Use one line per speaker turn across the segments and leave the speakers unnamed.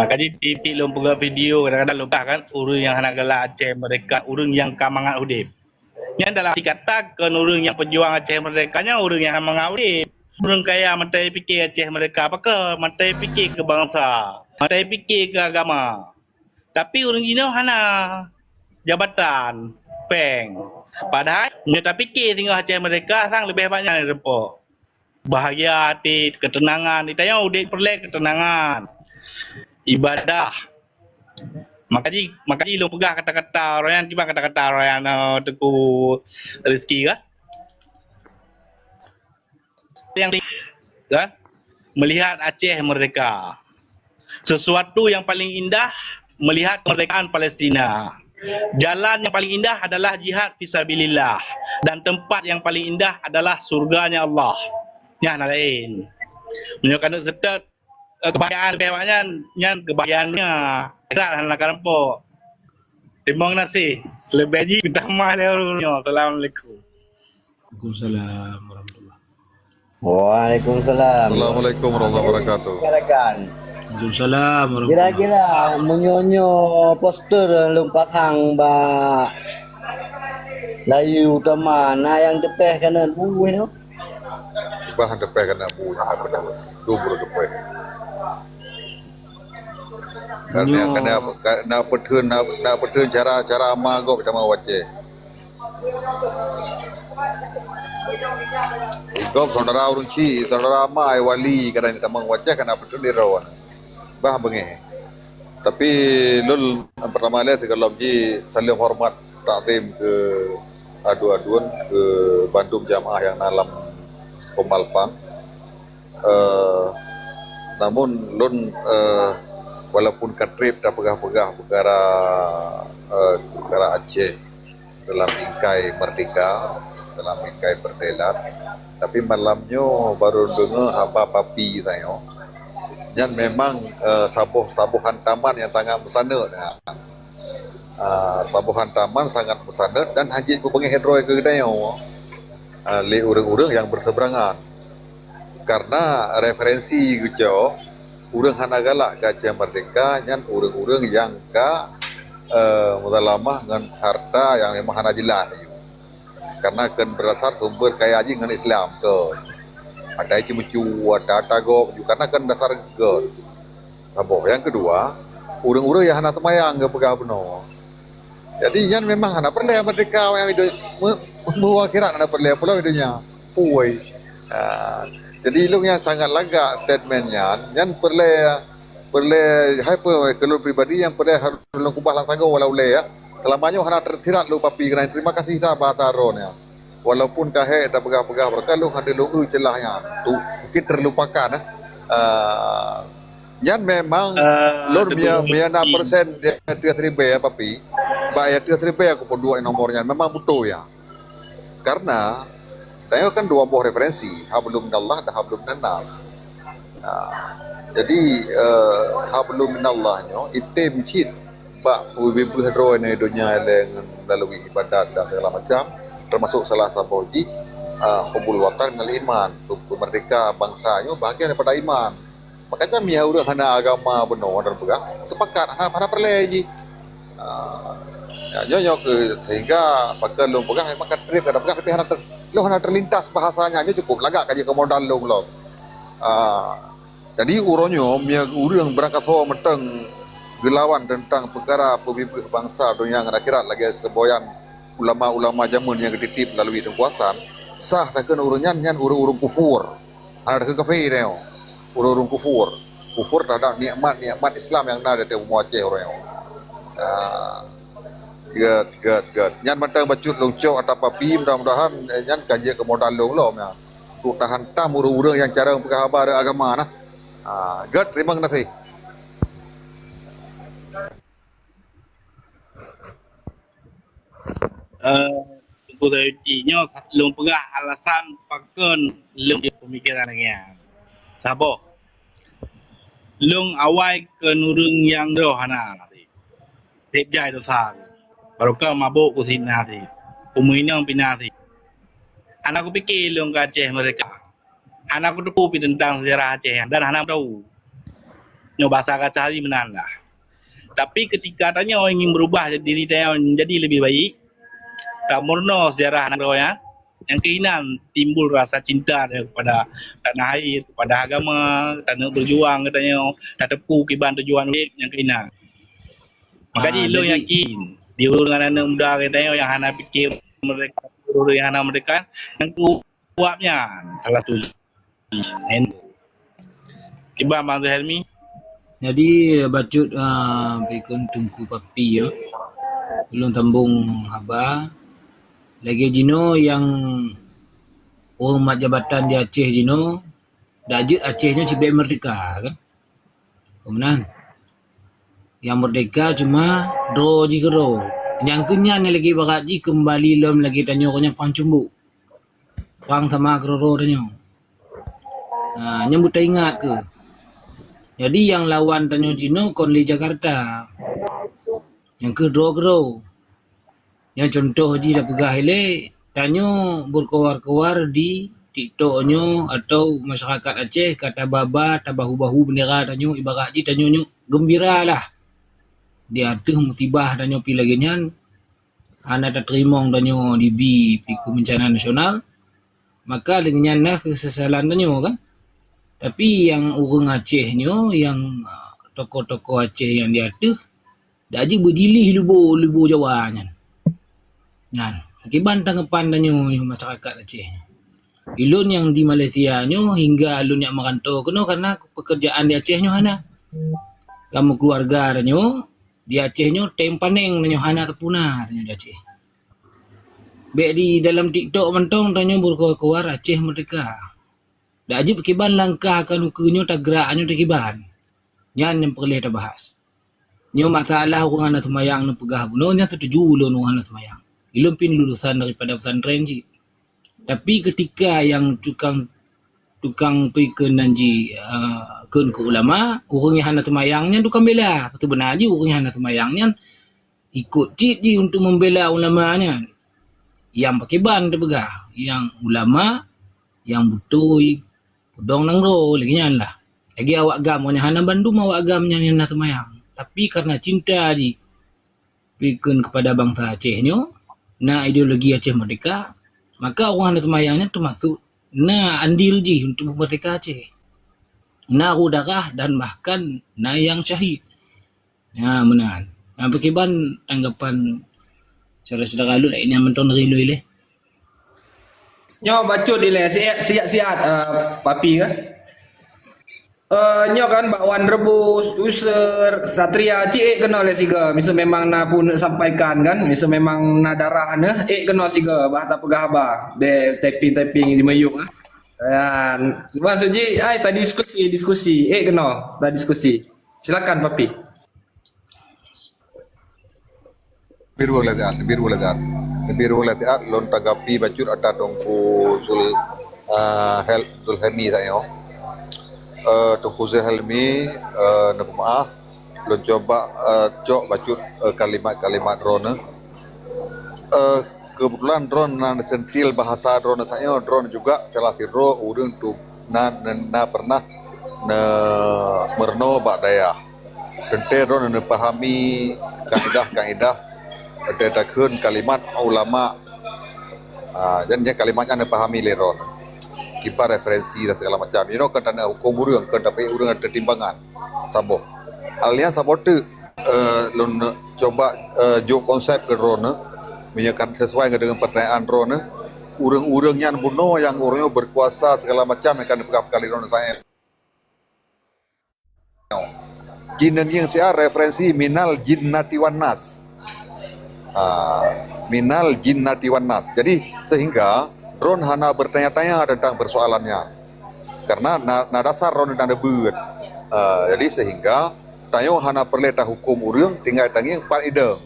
Makanya titik lom buka video kadang-kadang lupa kan urang yang nak galak Aceh mereka urang yang kamangat udip. Yang dalam dikatakan urang yang pejuang Aceh mereka nya urang yang kamangat udip. Urang kaya matai fikir Aceh mereka apakah matai fikir ke bangsa, matai fikir ke agama. Tapi urang Gino hana jabatan, peng. Padahal nyata fikir tinggal Aceh mereka sang lebih banyak repot. Bahagia hati, ketenangan. Ditanya udip perlek ketenangan. Ibadah. Makanya lu pegah kata-kata orang yang tiba kata-kata orang yang teku rezeki kan? Yang kan? Melihat Aceh merdeka. Sesuatu yang paling indah melihat kemerdekaan Palestina. Jalan yang paling indah adalah jihad fisabilillah dan tempat yang paling indah adalah surganya Allah. Yang lain. Menunjukkan serta kebahagiaan bebasnya yang kebahagiaannya tidak nak kampung. Terima kasih. Selebihnya minta maaf ya orang. Assalamualaikum.
Waalaikumsalam warahmatullahi.
Waalaikumsalam.
Assalamualaikum warahmatullahi wabarakatuh.
Silakan.
Waalaikumsalam warahmatullahi.
Kira-kira menyonyo poster lumpat hang ba layu utama na yang depeh kanan buih no.
Bahan depan kena bunyi apa dubur depan. Karena kena petun cara magok kita mau wajah. Igop saudara urunci, saudara mai wali kadang kita mau wajah kena petun di rawan. Bah bengeh. Tapi lul pertama lihat kalau ji saling hormat takdim ke adu-aduan ke Bandung jamaah yang dalam Pemalpang. Namun lun walaupun katrip tak pegah-pegah perkara Aceh dalam bingkai merdeka, dalam bingkai berdelat, tapi malamnya baru dengar apa papi saya. Dan memang sabuh hantaman yang sangat besar. Sabuh hantaman sangat besar dan haji ku pengen hedroi ke kedai le urang-urang yang berseberangan. Karena referensi gujo urang hana galak ke Aceh merdeka nyan urang-urang yang ka mudalamah dengan harta yang memang hana jelas. Karena kan berdasar sumber kaya haji dengan Islam tu. Ada cimucu, ada tagok, karena kan dasar god. Sabo. Yang kedua, urang-urang yang hana semayang ke pegah benar. Jadi yang memang hana perlu merdeka yang hidup mewakilkan hana perlu pulau hidupnya. Puai. Jadi lu yang sangat lagak statementnya, yang perlu hai kalau pribadi yang perlu harus lu kubah langsung walau le ya. Selamanya hana tersirat lu papi kena terima kasih dah bahasa ronnya. Walaupun kahe tak pegah-pegah berkalu hande lu celahnya. Tu mungkin terlupakan yang memang lor mia 6% dia 3.000 ya papi. Bayar 3.000 aku pun dua nomornya memang betul ya. Karena saya kan dua buah referensi, hablum minallah dan hablum minannas. Jadi hablum minallahnya itu mencit bak wibu hedro ini dunia dengan melalui ibadat dan segala macam, termasuk salah satu ji hubul watan dengan iman, merdeka bangsanya bahagian daripada iman. Makanya mia urang hana agama benar dan pegang sepakat hana perleji. Nyonyok sehingga pakai lu pegang memang trip kada pegang tapi hana terlintas bahasanya aja cukup lagak kaji ke modal lu lo. Jadi uronyo mia urang berangkat so meteng gelawan tentang perkara pemimpin bangsa dunia akhirat lagi seboyan ulama-ulama jamun yang dititip melalui kekuasaan sah tak kena urunyan nyan urung kufur. Ada ke kafe neo. Urung kufur terhadap nikmat Islam yang ada di Aceh orang. Good. Nyan mentang bacut longcok atau papi mudah-mudahan nyan kaji ke modal long ya. Untuk tahan tam urang-urang yang cara berkhabar agama nah. Good, terima kasih.
Tunggu tadinya long pegah alasan pakon long pemikiran lagi. Sabo. Long awal ke nurung yang dohana nanti. Tip jai tu sah. Baru kau mabuk kusin nanti. Umuinnya pinati. Anakku fikir long ke Aceh mereka. Anakku tu tentang sejarah Aceh dan anak tahu. Nyo bahasa kata hari menan lah. Tapi ketika tanya orang ingin berubah diri dia menjadi lebih baik, tak murno sejarah negara yang keinginan timbul rasa cinta dia kepada tanah air, kepada agama, tanah berjuang katanya, tak tepu kiban tujuan yang keinginan. Jadi lo yakin dia dengan anak muda katanya yang hana fikir mereka, yang hana mereka yang kuatnya salah tu. Kiban Bang Helmi.
Jadi bacut pikun tungku papi ya. Belum tambung haba. Lagi jino yang hormat jabatan di Aceh jino, dajut Acehnya cibek merdeka kan. Kemudian yang merdeka cuma draw ji draw. Yang kenyan lagi bakaji kembali lem lagi tanya orangnya pancumbu. Pang sama kroro tanya. Nyambut tak ingat ke. Jadi yang lawan Tanyo Jino Konli Jakarta. Yang kedua. Yang contoh je dah pegah ile Tanyo berkawar-kawar di TikToknya atau masyarakat Aceh kata baba tabahu-bahu bendera Tanyo ibarat je Tanyo nyo gembira lah. Dia tuh mutibah Tanyo pi lagi nyan. Ana tak terima Tanyo di piku bencana nasional. Maka dengan lah kesesalan Tanyo kan. Tapi yang orang Acehnya, yang tokoh-tokoh Aceh yang dia tu, dah je berdilih lubu Jawa nyan. Nyan, akibat tanggapan danyo yang masyarakat Aceh. Ilun yang di Malaysia nyo hingga alun yang merantau kena karena pekerjaan di Aceh nyo hana. Kamu keluarga danyo di Aceh nyo tempaneng danyo hana terpunah danyo di Aceh. Baik di dalam TikTok mentong danyo berkuar Aceh merdeka. Dah ajib kiban langkah kan ukunyo tagraknyo kiban. Yan yang perlu kita bahas. Nyo masalah orang anak semayang na pegah buno nya setuju ulun orang anak semayang. Ilum pin lulusan daripada pesantren ji. Tapi ketika yang tukang pikir nanji kun ke ulama, orang yang anak semayangnya tukang bela. Betul benar ji orang yang anak semayangnya ikut cik ji untuk membela ulamanya. Yang pakai ban terpegah, yang ulama, yang betul dong nang ro lagi nyan lah. Lagi awak gam nya hana Bandung awak gam nya nak semayang. Tapi karena cinta ji pikun kepada bangsa Acehnya, na ideologi Aceh merdeka, maka orang nak semayangnya termasuk na andil ji untuk merdeka Aceh. Na darah dan bahkan na yang syahid. Ya menan. Apa kiban tanggapan saudara-saudara lu ini yang mentong dari lu ile.
Nyo bacut ile siap papi kan. Nyo kan bakwan rebus user satria cik kena le siga misal memang na pun sampaikan kan misal memang na darah ne kena siga bah tak pegah ba be typing di mayuk kan. Dan Mas Suji tadi diskusi kena tadi diskusi. Silakan papi.
Biru latihan lon tanggapi bacut atas tongku Zulhelmi saya. Tongku Zulhelmi nak maaf lon coba cok bacut kalimat-kalimat drone. Kebetulan drone nan sentil bahasa drone saya drone juga salah siro urang tu na pernah merno bak daya. Tente drone na pahami kaidah ada takun kalimat ulama dan yang kalimatnya anda pahami leron kibar referensi dan segala macam kan tanda hukum urang kan tapi urang ada timbangan sabo alian sabo tu lon coba jo konsep ke drone menyakan sesuai dengan pertanyaan drone urang-urangnya buno yang orangnya berkuasa segala macam akan dipegang kali drone saya jineng yang saya referensi minal jinnati wan nas. Minal jinnati wan nas. Jadi sehingga drone hana bertanya-tanya tentang persoalannya. Karena na dasar drone dan debut. Jadi sehingga tayo hana perleta hukum urang tinggal tangi empat ide.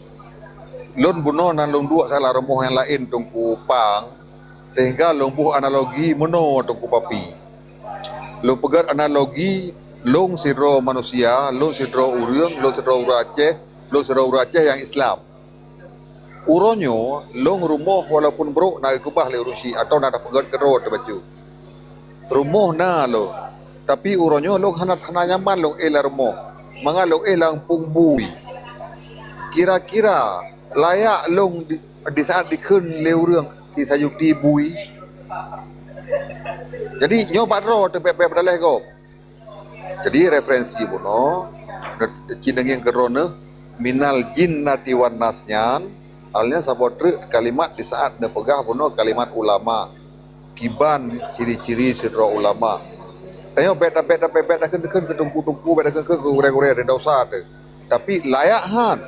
Lon buno nan long dua salah remoh yang lain tungku pang sehingga long buh analogi meno tungku papi. Lo pegat analogi long sidro manusia, long sidro urang, long sidro Aceh, long sidro Aceh yang Islam. Uronyo long rumah walaupun bro nak kubah le urusi atau nak pegat ke road baju. Rumah na lo Tapi uronyo long hanat hanayaman long elarmo. Mga long elang pungbui. Kira-kira layak long di saat dikun leu rương thì sayukti bui. Jadi nyo badro tempe-tempe padaleh ko. Jadi referensi buno cineng yang kerona minal jinnati wan nasnyan alnya sabotre kalimat di saat ne pegah buno kalimat ulama kiban ciri-ciri sidra ulama. Tayo beta-beta dah kena ketungku-tungku beta kena gure-gure ada dosa tu. Tapi layak han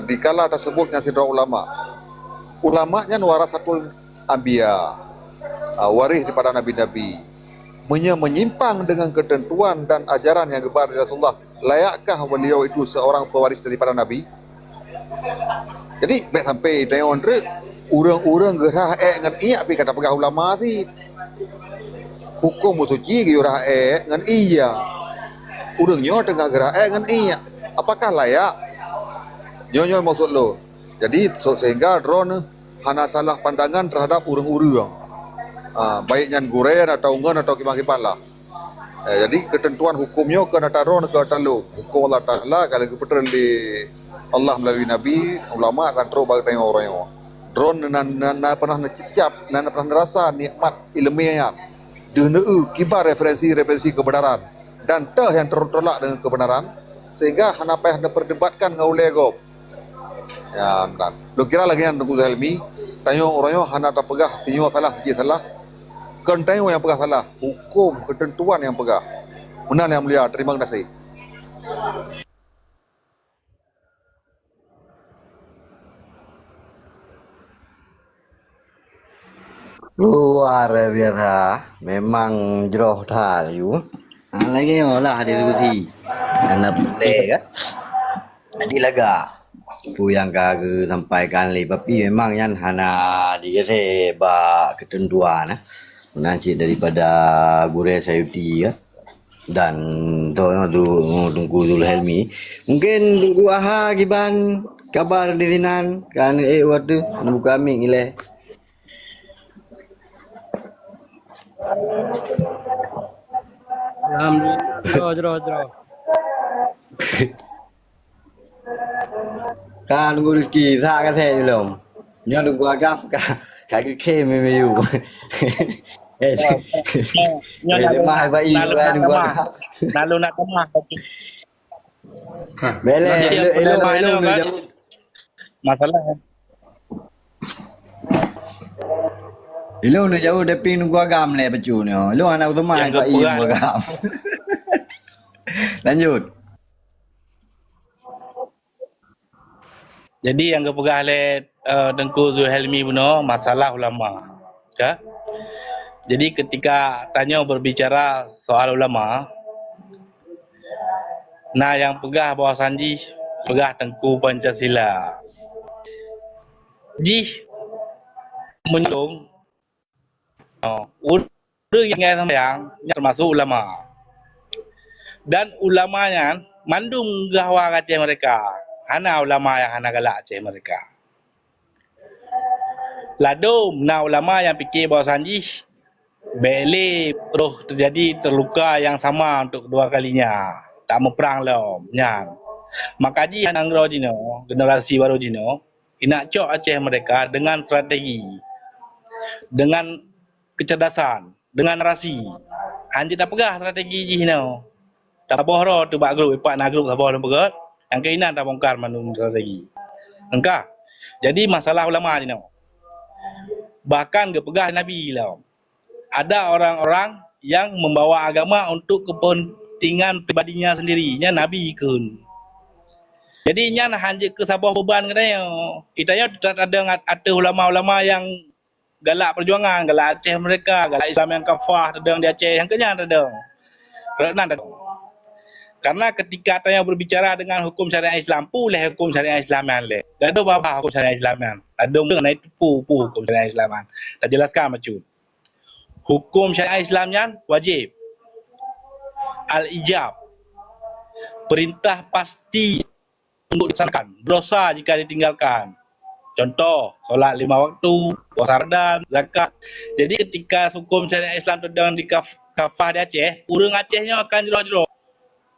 dikala tersebut yang sidra ulama. Ulamanya warasatul anbiya. Waris daripada nabi-nabi. Menyimpang dengan ketentuan dan ajaran yang gebar dari Rasulullah, layakkah beliau itu seorang pewaris daripada Nabi? Jadi, baik sampai tengok andre, urang-urang gerah dengan iya, tapi kata pegah ulama sih. Hukum suci gerah dengan iya. Urangnya tengah gerah dengan iya. Apakah layak? Nyonya maksud lo. Jadi, sehingga drone hana salah pandangan terhadap urang-urang. Baiknya guren atau ngan atau kimah-kimah lah. Jadi ketentuan hukumnya kena taruh ke talu. Hukum Allah Ta'ala kalau kebetulan di Allah melalui Nabi, ulama dan terus bagi tengok orang yang drone na pernah cicap, na pernah rasa nikmat ilmiah. Dene kibar referensi kebenaran dan teh yang tertolak dengan kebenaran sehingga hana payah diperdebatkan dengan ulegop. Ya, dan lo kira lagi yang tunggu ilmi, tanya orangnya hana tak pegah, sinyo salah, siji salah. Kentang yang pegah salah, hukum ketentuan yang pegah. Benar yang mulia, terima kasih.
Luar biasa. Memang jeroh thal you. Lagi lah diskusi. Anak boleh kan? Jadi laga. Itu yang kau sampaikan le, tapi memang yang hana dikira ba ketentuan mengancik daripada Gure Sayuti ya. Dan tunggu dulu Helmi. Mungkin tunggu aha giban kabar di sinan kan waktu buka ming ile.
Alhamdulillah, jero.
Kan tunggu rezeki sah kan saya belum. Nyo tunggu agam kai ke me you. Mah ba i kan tunggu agam.
Lalu nak kemah.
Bele elo jauh.
Masalah.
Ilo na jauh depi tunggu agam le becu ni. Ilo anak tu mah ba i tunggu agam. Lanjut.
Jadi yang kepegah oleh Tengku Zulhelmi Buno masalah ulama. Ya? Jadi ketika tanya berbicara soal ulama, nah yang pegah bawah sanji pegah Tengku Pancasila. Ji menyulung urang yang sayang termasuk ulama. Dan ulamanya mandung gahwa Aceh mereka. Hana ulama yang hana galak Aceh mereka. Ladum na ulama yang fikir bahawa sanji bele roh terjadi terluka yang sama untuk kedua kalinya. Tak mau perang lom nyan. Maka ji hanang rojino generasi baru jino inak cok Aceh mereka dengan strategi, dengan kecerdasan, dengan narasi. Hanji tak pegah strategi ji no. Tak bohro tu bak grup ipak na grup tak bohro begot. Yang kainan tak bongkar manum strategi. Engkau. Jadi masalah ulama ni no. Bahkan kepegah Nabi lah. Ada orang-orang yang membawa agama untuk kepentingan pribadinya sendiri. Nya Nabi kun. Jadi nya hanya ke sabah beban katanya. Itanya ada ulama-ulama yang galak perjuangan, galak Aceh mereka, galak Islam yang kafah tedang di Aceh yang kenya tedang. Kerana tedang. Karena ketika tanya berbicara dengan hukum syariat Islam, pulih hukum syariat Islam yang le. Tak ada apa hukum syariat Islam yang. Ada dengan itu hukum syariat Islam. Tak jelaskan macam. Hukum syariat Islam yang wajib. Al-ijab. Perintah pasti untuk dilaksanakan. Dosa jika ditinggalkan. Contoh, solat 5 waktu, puasa Ramadan, zakat. Jadi ketika hukum syariat Islam sedang kafah di Aceh, urang Acehnya akan jeroh-jeroh.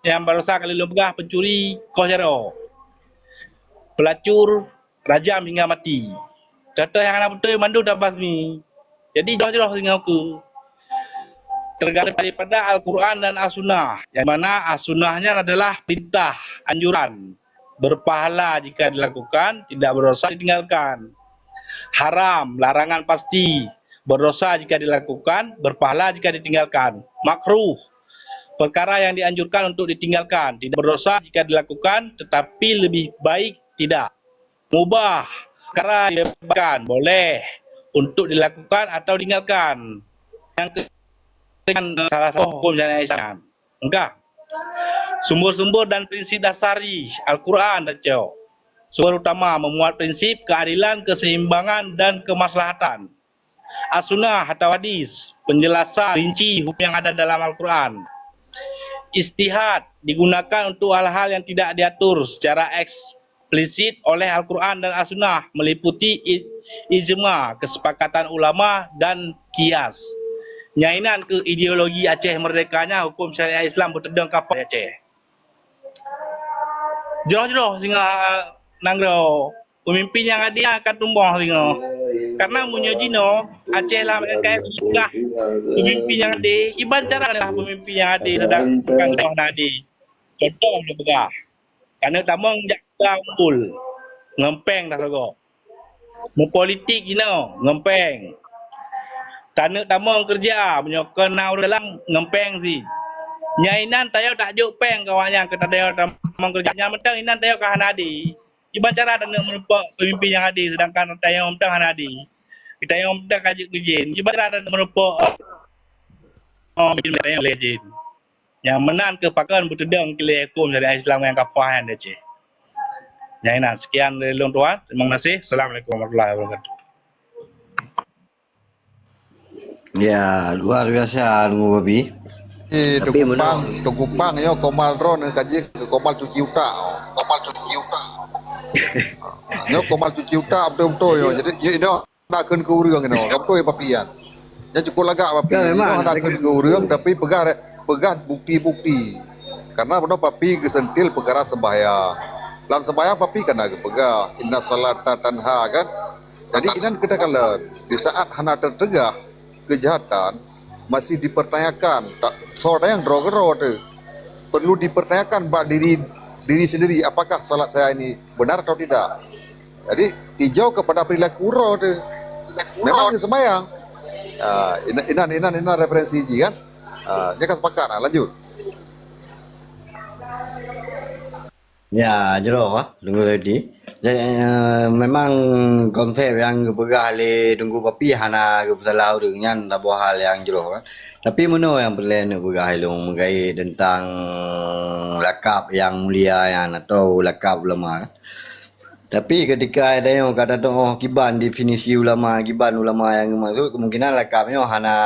Yang berusaha kali lemgah pencuri kos jaro. Pelacur rajam hingga mati. Contoh yang anak betul mandu dah basmi. Jadi jeroh-jeroh dengan aku. Tergantung daripada Al-Quran dan As-Sunnah. Yang mana As-Sunnahnya adalah perintah, anjuran. Berpahala jika dilakukan, tidak berdosa ditinggalkan. Haram, larangan pasti. Berdosa jika dilakukan, berpahala jika ditinggalkan. Makruh, perkara yang dianjurkan untuk ditinggalkan. Tidak berdosa jika dilakukan, tetapi lebih baik tidak. Mubah, perkara yang dilakukan, boleh untuk dilakukan atau ditinggalkan. Yang salah satu hukum syariat Islam. Enggak. Sumber-sumber dan prinsip dasari Al-Quran dan Ceo. Sumber utama memuat prinsip keadilan, keseimbangan dan kemaslahatan. As-Sunnah atau hadis, penjelasan rinci hukum yang ada dalam Al-Quran. Ijtihad digunakan untuk hal-hal yang tidak diatur secara eksplisit oleh Al-Quran dan As-Sunnah, meliputi ijma, kesepakatan ulama dan kias. Nyainan ke ideologi Aceh merdekanya hukum syariah Islam bertedang kapal Aceh. Jeroh-jeroh singa nanggro pemimpin yang ada akan tumbang singa. Karena munyo jino Aceh lah kayak sudah pemimpin yang ada iban cara adalah pemimpin yang ada sedang kang doh nadi. Contoh dia begah. Karena tamang jaksa umpul. Ngempeng dah sogo. Mu politik gino ngempeng. Tanah tamang kerja menyokong nau dalam ngempeng si. Nyainan tayo tak juk peng kawannya kita tayo tamang kerjanya mentang inan tayo ka hanadi. Iban cara tanah merupak pemimpin yang ada sedangkan tayo mentang hanadi. Kita yang mentang kajuk kejin. Iban cara tanah merupak pemimpin tayo lejin. Yang menan kepakan bertedang kile hukum syariat Islam yang kapah yang Aceh. Nyainan sekian dari long tuan. Terima kasih. Assalamualaikum warahmatullahi wabarakatuh.
Ya, luar biasa nunggu babi. Tapi
Tukupang yo komal ron kaji komal cuci utak. Yo komal cuci utak betul-betul yo. Jadi yo ini nak ke urang ini. Betul ya papian. Ya cukup lagak papi. Yo nak ke urang tapi pegang bukti-bukti. Karena benar papi kesentil perkara sembahyang. Dalam sembahyang papi kena pegang inna salata tanha kan. Jadi inan kita kalau di saat hana tertegah kejahatan masih dipertanyakan tak seorang yang drogero tu perlu dipertanyakan buat diri sendiri apakah solat saya ini benar atau tidak. Jadi hijau kepada perilaku ro tu memang sembahyang. Inan referensi ji kan. Jangan sepakat lanjut.
Ya, jeroh tunggu tadi. Jadi memang konsep yang kepegah le tunggu papi hana ke salah orangnya tak buah hal yang jeroh. Tapi mana yang perlu nak pegah long mengenai tentang lakap yang mulia yang atau lakap ulama. Tapi ketika ada yang kata tu oh kiban definisi ulama yang maksud kemungkinan lakapnya hana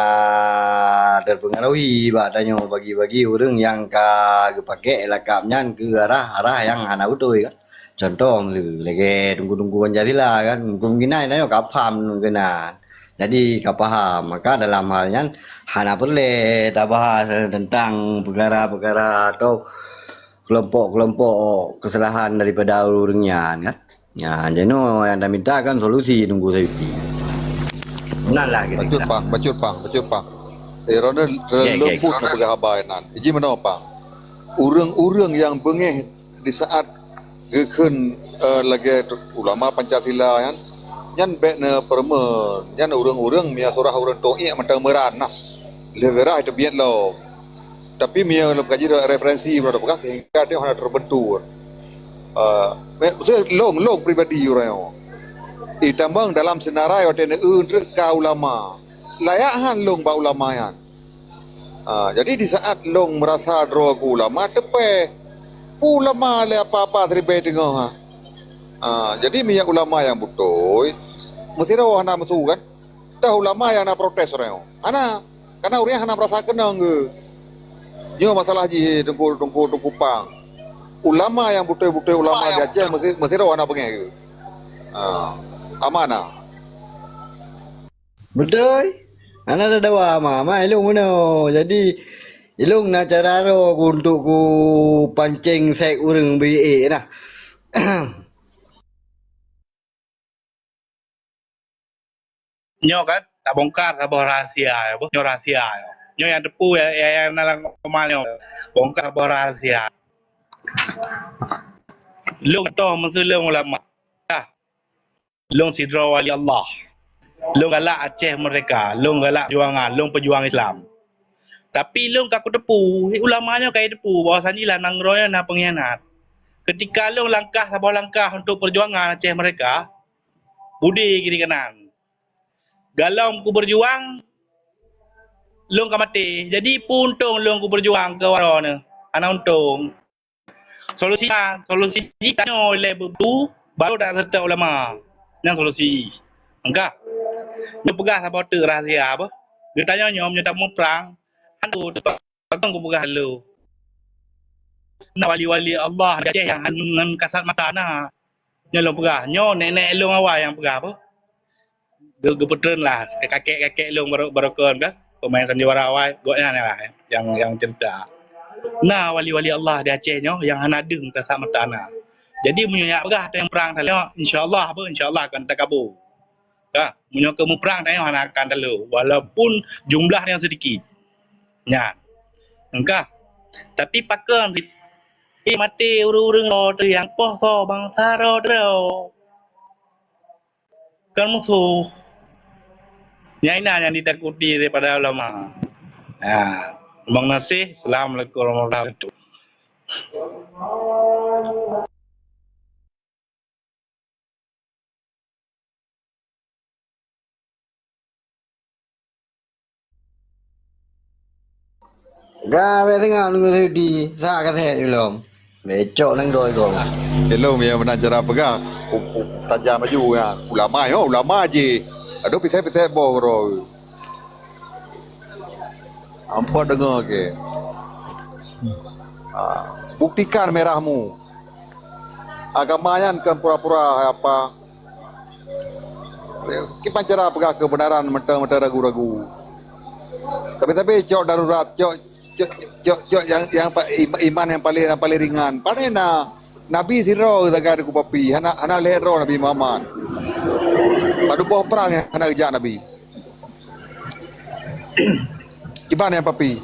terpengaruhi badanya bagi-bagi orang yang ka pakai lakapnya ke arah yang hana betul kan. Contoh lagi tunggu-tunggu Pancasila kan kemungkinan ada yang kapaham kena. Jadi kapaham maka dalam halnya hana perlu tak bahas tentang perkara-perkara atau kelompok kesalahan daripada orangnya kan. Ya, jadi yang dah minta kan solusi tunggu safety. Benar lah kita.
Betul pang. Rona lembut nak pegang habainan. Iji mana pang? Urang yang bengeh di saat geken lagi ulama Pancasila kan. Yan bekna permen, yan urang-urang mia surah urang to'i mentang meran nah. Legera itu biat lo. Tapi mia kaji referensi berapa pegang sehingga dia hendak terbentur. Maksudnya long pribadi orang. Itambang dalam senarai orang untuk kau ulama. Layahan long ba ulama yan. Jadi di saat long merasa droga ulama tepe ulama le apa-apa terlibat dengan jadi minyak ulama yang betul mesti rawah nak masuk kan. Dah ulama yang nak protes orang. Karena orang yang nak merasa kenang ke. Nyo masalah ji tunggu pang. Ulama yang betul-betul ulama di Aceh mesti rawah nak pengeh ke. Amanah.
Betul. Anak ada mama ilung mana. Jadi ilung nak cara ro untuk ku pancing sek urang BA nah.
Nyo kan tak bongkar sabah rahasia apa nyo rahasia nyo yang depu yang nalang komal nyo bongkar sabah rahasia long toh mensulung ulama long sidra wali Allah long galak Aceh mereka long galak perjuangan long pejuang Islam tapi long kaku depu ulamanya kayak depu bahwasanya lah nang roya na pengkhianat ketika long langkah sabah langkah untuk perjuangan Aceh mereka budi kiri kanan galau ku berjuang long ka mati jadi puntung long ku berjuang ke warana ana untung solusi tanyo oleh bebu baru dak serta ulama yang solusi enggak nyo pegah sabote rahsia apa dia tanya nyom nyo tak mau perang hantu patang ku pegah lu na wali-wali Allah Aceh yang dengan kasat mata na nyo long pegah nyo nenek long awal yang pegah apa gepetren lah kakek-kakek long barokan kan pemain sandiwara awal goknya lah yang cerita nah wali-wali Allah di Aceh nyo yang hanadeng kasat mata na jadi munyak pegah yang perang tanya insyaallah apa insyaallah akan takabur ya munyak kamu perang tanya akan telu walaupun jumlah yang sedikit ya enggak tapi pakai mati urung-urung lo tu yang poh bangsa ro kan musuh yang ditakuti daripada ulama. Ya, Bang Nasih, Assalamualaikum warahmatullahi wabarakatuh.
Gawe tengah nunggu ready. Sa kata belum. Becok nang doi kau ngah.
Hello dia mana cara pegang. Tajam maju ya. Ulama je. Aduh pisai-pisai boro. Apa dengar ke? Buktikan merahmu. Agamanya kan pura-pura apa? Kita cara pegang kebenaran mentang-mentang ragu-ragu. Tapi cok darurat, cok yang iman yang paling ringan. Panena Nabi siro zagar ku papi, hana lehro Nabi Muhammad. Padu boh perang ya hana kerja Nabi. Gimana ya papi?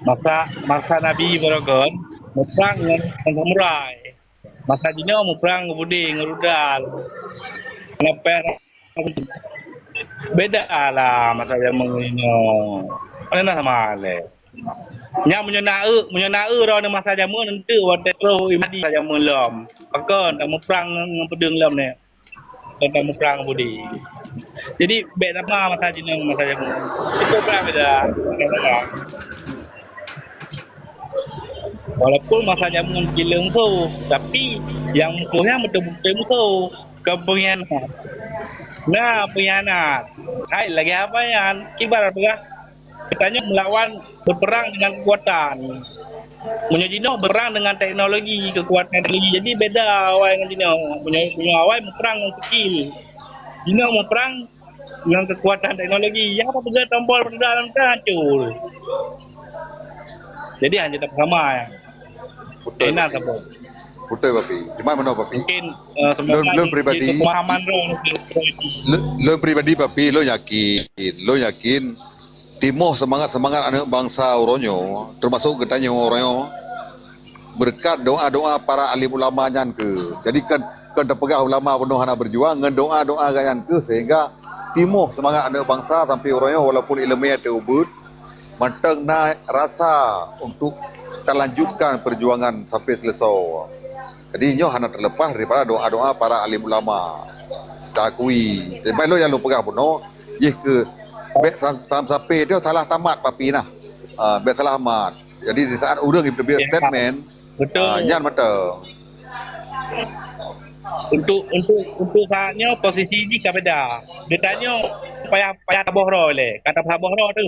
Masa Nabi Baragon perang dengan samurai. Masa dino mau perang ngebudi ngerudal. Ngepet beda lah masa yang menginyo. Mana sama le. Nya menyona ro ne masa jamu nanti wate pro imadi jamu lom. Pakon tak mau perang dengan pedeng lom ne. Tak mau perang budi. Jadi beda apa masa dino masa jamu. Itu perang beda. Walaupun masa jamu gileng tu, tapi yang musuhnya betul-betul musuh kepengkhianat. Nah, pengkhianat. Hai, lagi apa yang ibarat berah? Katanya melawan berperang dengan kekuatan. Munyajino berperang dengan teknologi, kekuatan teknologi. Jadi beda awal dengan Jino. Punya awal berperang dengan skill. Jino mau perang dengan kekuatan teknologi. Yang apa pegang tombol dalam hancur. Jadi hanya tak sama ya.
Betul.
Enak apa?
Betul papi. Di mana papi?
Mungkin semoga
Lo pribadi.
pemahaman
Lo pribadi papi, lo yakin Timur semangat anak bangsa Oronyo, termasuk katanya Oronyo, berkat doa-doa para alim ulama nyan ke. Jadi kan terpegah ulama penuh hana berjuang dengan doa-doa ganyan ke sehingga Timur semangat anak bangsa sampai Oronyo walaupun ilmiah teubut matang na rasa untuk lanjutkan perjuangan sampai selesai. Jadi nyo hana terlepas daripada doa-doa para alim ulama. Kita akui. Sebab lo yang lo pegang pun no, ye ke bet sampai dia salah tamat papi nah. Bet salah amat. Jadi di saat urang ibu statement,
betul.
Nyan mata.
Untuk saatnya posisi ini beda. Dia tanya payah taboh ro le. Kata taboh ro tu.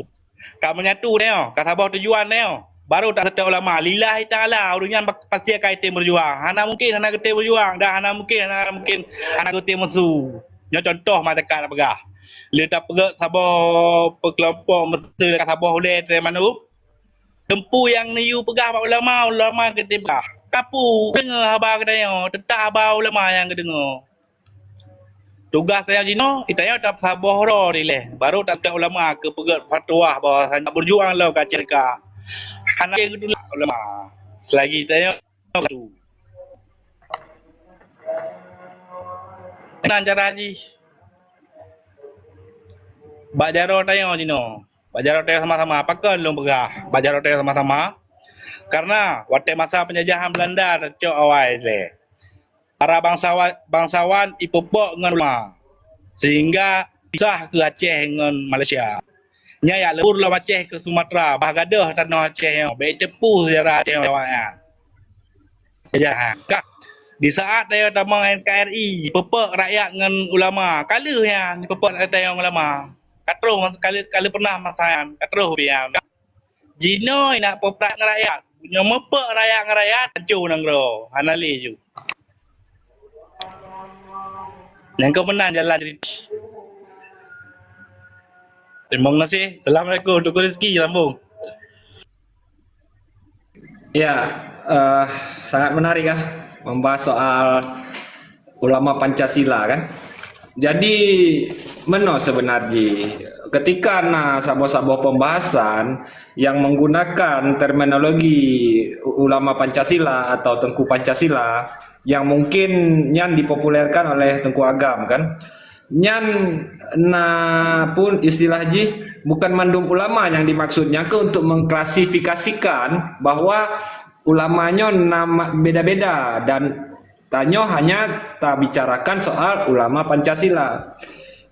Kau menyatu dia, kata taboh tujuan dia. Baru tak setiap ulama. Lillahi ta'ala. Urang yang pasti akan itim berjuang. Hana mungkin, hana ketim berjuang. Dah hana mungkin, hana ketim musuh. Yang contoh macam kat pegah. Dia tak pergi sabar perkelompok mesti dekat sabar oleh dari mana tu. Tempu yang niu pegah pak ulama ketim pegah. Kapu dengar habar kedai tetap habar ulama yang kedengar. Tugas saya jino, itanya tak sabar ro dileh. Baru tak ada ulama ke pegat fatwa bahawa saya berjuang lah kat cerka. Anak itu ulama. Selagi itanya tu. Nan cara haji. Bajaro tanya jino. Bajaro tanya sama-sama. Apakah lu pegah? Bajaro tanya sama-sama. Karena waktu masa penjajahan Belanda tercok awal le. Para bangsawan ipopok dengan ulama. Sehingga pisah ke Aceh dengan Malaysia. Nya ya lebur lah Aceh ke Sumatera. Bahagadah tanah Aceh yang baik cepu sejarah Aceh awalnya. Penjajahan. Di saat saya tamang NKRI, pepek rakyat dengan ulama. Kala yang pepek rakyat dengan ulama. Katruh kali pernah masakan. Katruh biang. Jino nak pepek dengan rakyat. Punya mepek rakyat dengan rakyat. Hancur nang ro. Hanali je. Yang kau menang jalan cerita. Terima kasih. Assalamualaikum. Tukar rezeki lambung.
Ya, sangat menarik membahas soal ulama Pancasila kan. Jadi meno sebenarnya ketika sabuh-sabuh pembahasan yang menggunakan terminologi ulama Pancasila atau Tengku Pancasila yang mungkin nyan dipopulerkan oleh Tengku Agam kan. Nyan pun istilah ji bukan mandum ulama yang dimaksudnya ke untuk mengklasifikasikan bahwa ulamanya nama beda-beda dan tanyo hanya tak bicarakan soal ulama Pancasila.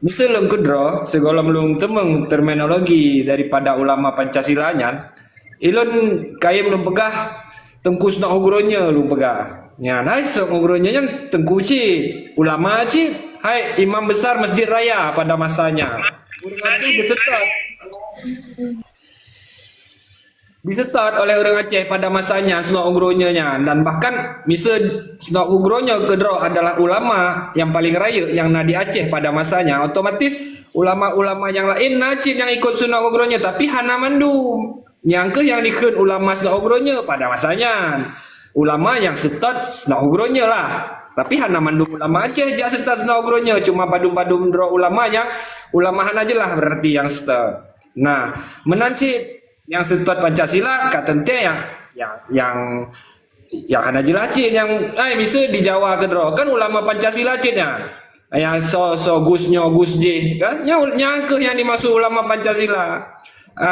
Misal lung kedro segala lung temeng terminologi daripada ulama Pancasilanya, ilun kaya belum pegah Tengku Snak Ugronya lu pegah. Ya, hai sok ugronya yang Tengku Cid, ulama Cid, hai imam besar Masjid Raya pada masanya. Urang Aceh disetat oleh orang Aceh pada masanya Snak Ugronya dan bahkan misal Snak Ugronya kedro adalah ulama yang paling raya yang di Aceh pada masanya, otomatis ulama-ulama yang lain Cid yang ikut Snak Ugronya tapi hana mandum yang dikut ulama Snak Ugronya pada masanya, ulama yang setat Snak Ugronya lah tapi hana mandum ulama Aceh jak setat Snak Ugronya, cuma padum-padum dro ulama yang ulama hana je lah berarti yang setat. Nah menancit yang setat Pancasila katente yang hana jelacin yang bisa di Jawa kedro kan ulama Pancasila cina yang so Gusnyo Gus J kan nyangke yang dimaksud ulama Pancasila.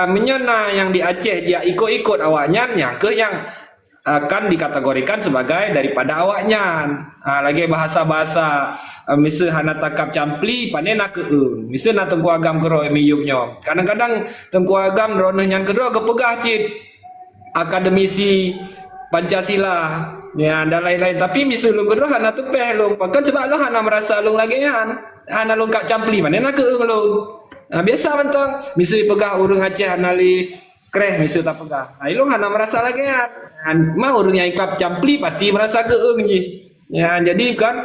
Menyana yang di Aceh dia ikut awaknya nyangke yang akan dikategorikan sebagai daripada awaknya. Lagi bahasa-bahasa misal hana takap campli panena keung. Misal na Tengku Agam kero miyupnya. Kadang-kadang Tengku Agam roneh nyan kedua kepegah cid akademisi Pancasila ya dan lain-lain, tapi misal lu kedua hana tepeh lu. Bahkan sebab lu hana merasa lu lagi hana lu kak campli panena keung lu. Biasa mentang misal pegah urang Aceh hana li kreh misal tak pegah. Lu hana merasa lagi mau orang yang ikap campli pasti merasa keung je. Ya jadi kan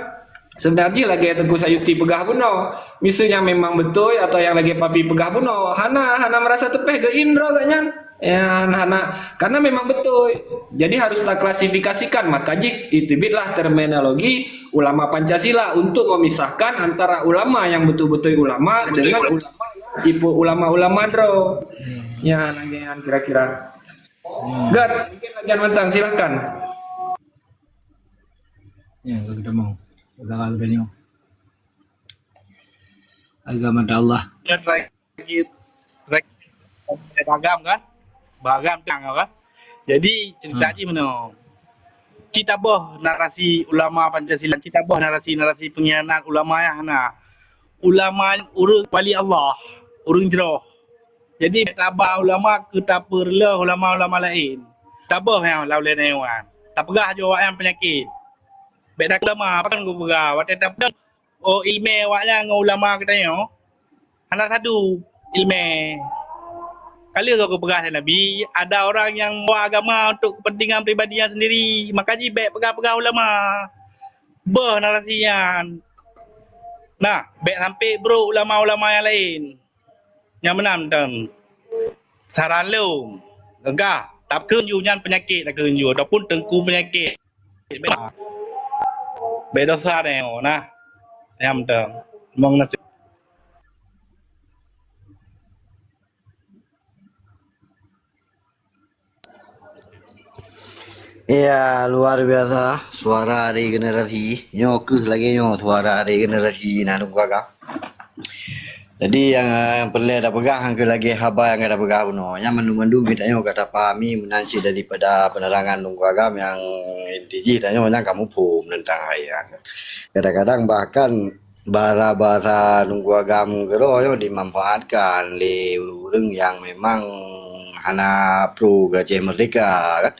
sebenarnya lagi Tengku Sayuti pegah buno. Misalnya memang betul atau yang lagi papi pegah buno. Hana merasa tepeh ke Indra tanya. Ya hana karena memang betul. Jadi harus tak klasifikasikan, maka itibitlah terminologi ulama Pancasila untuk memisahkan antara ulama yang betul-betul ulama dengan ulama dro. Ya nangian kira-kira. Gar, mungkin lagi mentang silakan.
Ya, kita mau. Udah kalau agama Allah.
Ya bagam kan? Bagam kan? Jadi cerita ni mana? Kita boh narasi ulama Pancasila, kita boh narasi pengkhianat ulama yang hana. Ulama urang wali Allah, urang jeroh. Jadi tabah ulama ke tak perlu ulama-ulama lain. Tabah yang lawan hewan. Tak pegah jo yang penyakit. Beda ulama apa kan gua pegah. Waktu tak pegah email awaknya dengan ulama kita yo. Hana satu ilmu. Kali kau pegang Nabi, ada orang yang bawa agama untuk kepentingan pribadinya sendiri. Maka baik pegang-pegang ulama. Narasinya. Nah, baik sampai bro ulama-ulama yang lain. Yang menang tang. Saran lu. Enggak, tak kenjunya penyakit nak kenju ataupun tengku penyakit. Beda dosa ni, nah. Yang tang. Mong nasi.
Ya, luar biasa suara dari generasi. Nyo keh lagi nyo suara dari generasi nak tunggu agak. Jadi yang perlu ada pegang ke lagi haba yang ada pegang no. Yang mendung-mendung kita nyo kata pahami menansi daripada penerangan tunggu agam yang inti tanya yang kamu pun tentang ayat. Kadang-kadang bahkan bahasa tunggu agam keroyo dimanfaatkan oleh orang yang memang hana pro gajah merdeka kan.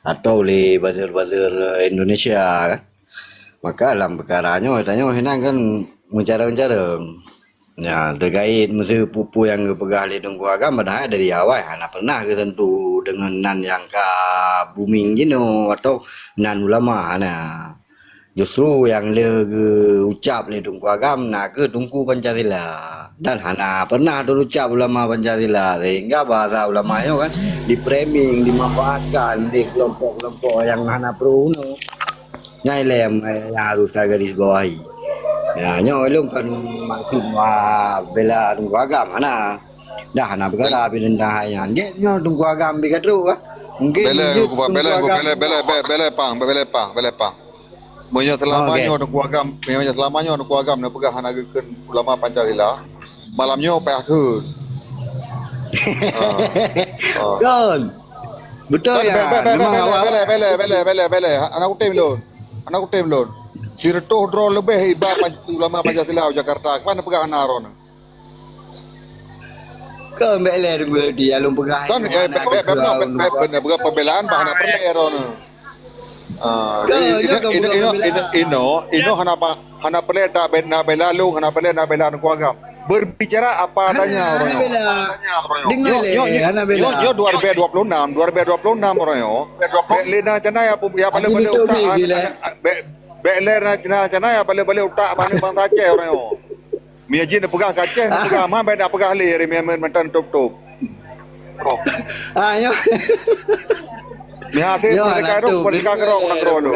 Atau oleh buzzer-buzzer Indonesia kan. Maka dalam perkaranya tanya henang kan mencara-mencara ya terkait masa pupu yang pegah le tunggu agam padahal dari awal anak pernah ke tentu dengan nan yang ka booming gino atau nan ulama nah justru yang le ucap le tunggu agam nak ke tunggu Pancasila dan hana pernah terucap ulama Pancasila sehingga bahasa ulamanya kan dipraming dimanfaatkan di kelompok-kelompok yang hana pro no nyai lem yang harus garis bawahi ya nyo elum kan maksud bela tunggu agam mana dah hana perkara tentang hayan get nyo tunggu agam bikatru kan mungkin
bela pang Punya selamanya tunggu agam, punya selamanya tunggu agam nak pegah hana gekeun ulama Pancasila. Malamnya payahkeun.
Don. Betul ya.
Bele. Anak utem lon. Sirto dro lebih iba ulama Pancasila Jakarta. Mana pegah hana aron.
Kau bele dulu dia lu pegah.
Kan benar pembelaan bahana perle aron. Ino hana pele tak bela lu hana pele nak bela tunggu agam. Berbicara apa adanya orang yo 2026 orang yo lena cana ya balik lena cana ya balik utak mana bang Aceh orang yo mi ajin pegang Aceh pegang mah beda pegang le mi mentan top
yo
mi hati mereka kero lo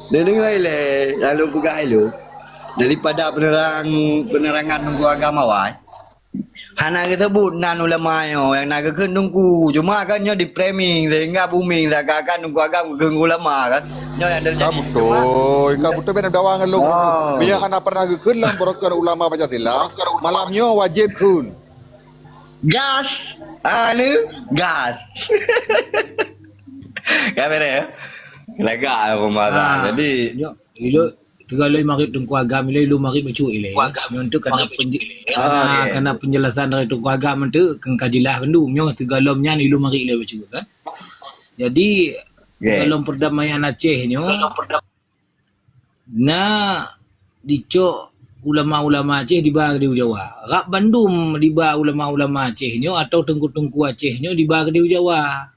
dengar le lalu pegang lu daripada penerangan tunggu agama wai hana tersebut nan ulama yo yang nak ke tunggu cuma kan nyo di framing sehingga booming seakan tunggu agama ke ulama kan nyo yang terjadi
kabuto ben dawangan lu biar hana pernah ke lang borokan ulama Pancasila malamnya wajib kun
gas gas kamera lega rumah jadi
nyo ilo Kalau mari tunggu agama lu mari bacu ile. Untuk kena penjelasan dari tunggu agama tu kajilah bendu nyo tegalomnya ni lu mari ile bacu kan. Jadi dalam perdamaian Aceh nyo dicok ulama-ulama Aceh di bawah di Jawa. Rap Bandung di bawah ulama-ulama Aceh nyo atau tengku-tengku Aceh nyo di bawah di Jawa.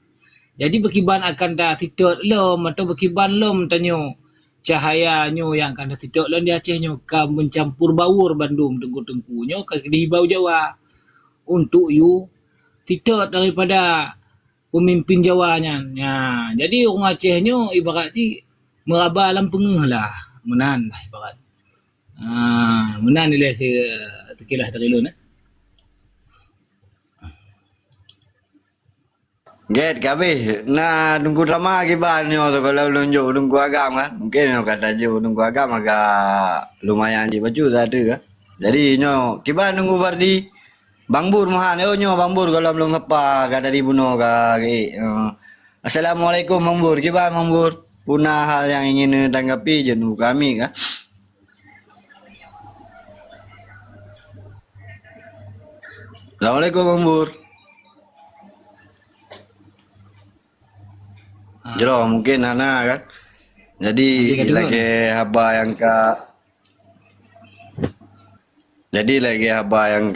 Jadi berkiban akan dah titot lom atau berkiban lom tanyo cahayanya yang kena titik lan di Acehnya kan mencampur baur Bandung tengku-tengkunya ke di Bau Jawa untuk you titik daripada pemimpin Jawanya. Ya, jadi orang Acehnya ibarat si meraba alam pengeh lah menan lah ibarat. Menan nilai si tekilah dari lu nah.
Get kabeh tunggu drama akibatnya tu kalau lunjuk tunggu agam kan mungkin kata je tunggu agam agak lumayan di baju tadi kan jadi nyo kiban tunggu Fardi Bang Bur mahan nyo Bang Bur kalau belum apa kata di buno ka Assalamualaikum Bang Bur kiban Bang Bur punah hal yang ingin tanggapi jenuh kami kan Assalamualaikum Bang Bur Jero mungkin Hana kan. Jadi lagi haba yang Jadi lagi apa yang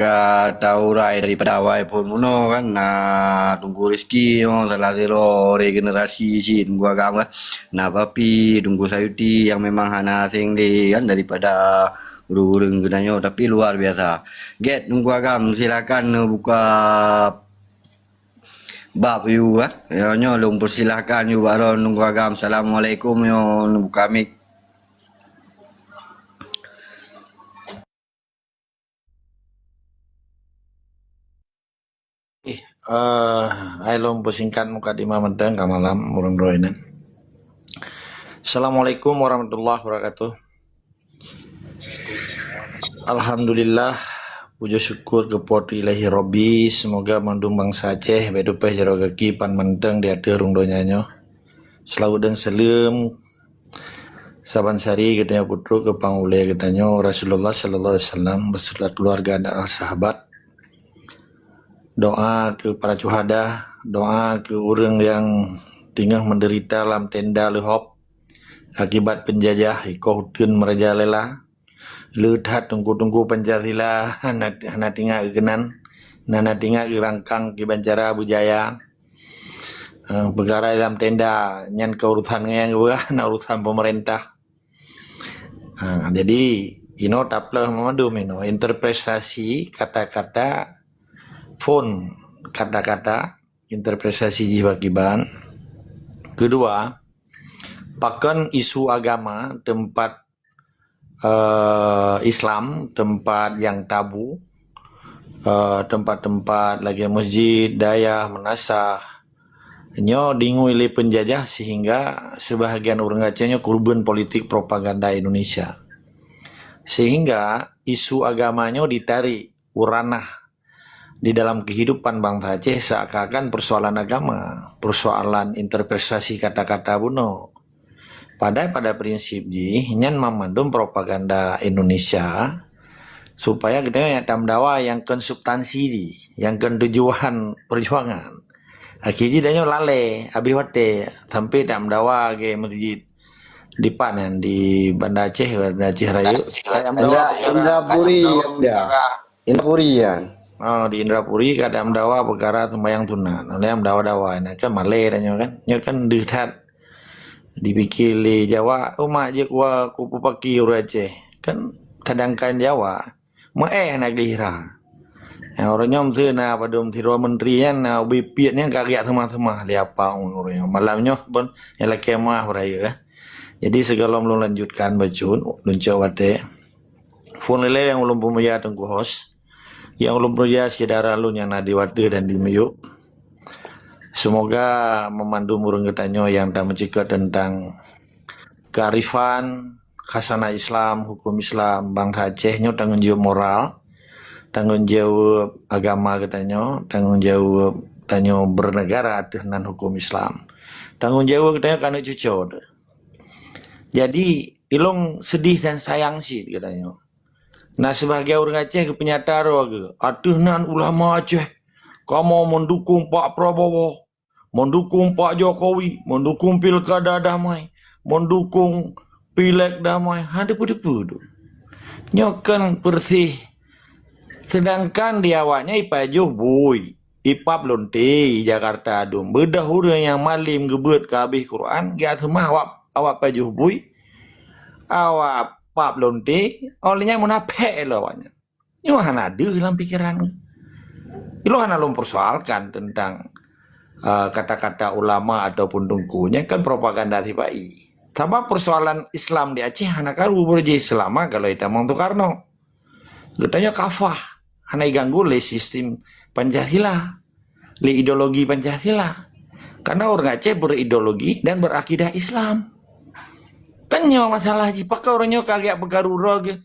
tahu rai daripada awal pun muno kan nah tunggu rezeki yo salah selo regenerasi si tunggu agama kan. Nah papi tunggu sayuti yang memang hana sing di kan daripada urung gunanya tapi luar biasa. Get tunggu agam silakan buka bab you kan. Yo nyo lung persilakan you baron tunggu agam. Assalamualaikum yo buka mic.
Hai lompo singkat muka di Mamedang kamalam murung roinan. Assalamualaikum warahmatullahi wabarakatuh. Alhamdulillah puja syukur kepoti ilahi Robbi semoga mandung bangsa Aceh bedupai jaro kaki pan menteng di ada rung donyanyo. Selalu dan selim saban sari katanya putru ke pangule katanya Rasulullah sallallahu alaihi wasallam beserta keluarga dan sahabat. Doa ke para syuhada, doa ke orang yang tengah menderita dalam tenda lehop akibat penjajah iko hutun merajalela leuthat tunggu-tunggu Pancasila hana tinggal kenan nana tinggal rangkang ki Bancara Bujaya perkara dalam tenda nyan keurusan yang urusan pemerintah. Jadi ino taplah memadu mino interpretasi kata-kata phone kata-kata interpretasi jiwa kiban. Kedua, pakan isu agama tempat Islam, tempat yang tabu, tempat-tempat lagi masjid, dayah, menasah, nyo dingui oleh penjajah sehingga sebahagian orang Acehnya korban politik propaganda Indonesia. Sehingga isu agamanya ditarik uranah di dalam kehidupan bangsa Aceh seakan-akan persoalan agama, persoalan interpretasi kata-kata buno. Pada prinsip nyan memandum propaganda Indonesia supaya kita yang tamdawa yang konsubstansi yang tujuan perjuangan. Akhirnya dia lale abiwate sampai tamdawa ke masjid di panen di Banda Aceh Raya.
Indrapuri ya.
Di Indrapuri kada amdawa perkara sembahyang tunan. Oleh amdawa-dawa nah kan Malay dan kan. Nyo kan dekat dipikir le Jawa mak je ku paki Aceh. Kan kadangkan Jawa nak lihra. Orang nyom tu na padum tiro menteri yang na bipiatnya kagak sama-sama li apa orang malamnya pun yang kemah raya. Jadi segala belum lanjutkan bacun luncawate. Phone lele yang belum pemaya tengku host. Yang ulun proja saudara lu yang nadi wate dan di Meyuk. Semoga memandu murung ketanyo yang tak mencegah tentang kearifan, khasana Islam, hukum Islam, bangsa Aceh nyo tanggung jawab moral, tanggung jawab agama ketanyo, tanggung jawab tanyo bernegara dengan hukum Islam. Tanggung jawab ketanyo kana cucot. Jadi ilung sedih dan sayang sih katanya. Nah sebagai orang Aceh kepenyata ke atuhnan ulama Aceh kamu mendukung Pak Prabowo, mendukung Pak Jokowi, mendukung pilkada damai, mendukung pileg damai, ada pudu-pudu nyokan bersih. Sedangkan di awaknya ipajuh bui ipap lonte Jakarta adum bedah orang yang malim gebet ke habis Quran dia semua awak pajuh bui awak Pak lonte olehnya munafik lo awaknya. Ini hana ada dalam pikiran. Itu hana lo persoalkan tentang kata-kata ulama ataupun tungkunya kan propaganda tibai. Sama persoalan Islam di Aceh hana karu berjaya selama kalau itu Mang Soekarno. Katanya kafah hana ganggu le sistem Pancasila, le ideologi Pancasila. Karena orang Aceh berideologi dan berakidah Islam. Kan nyawa masalah ji pakai orangnya kagak begarura ge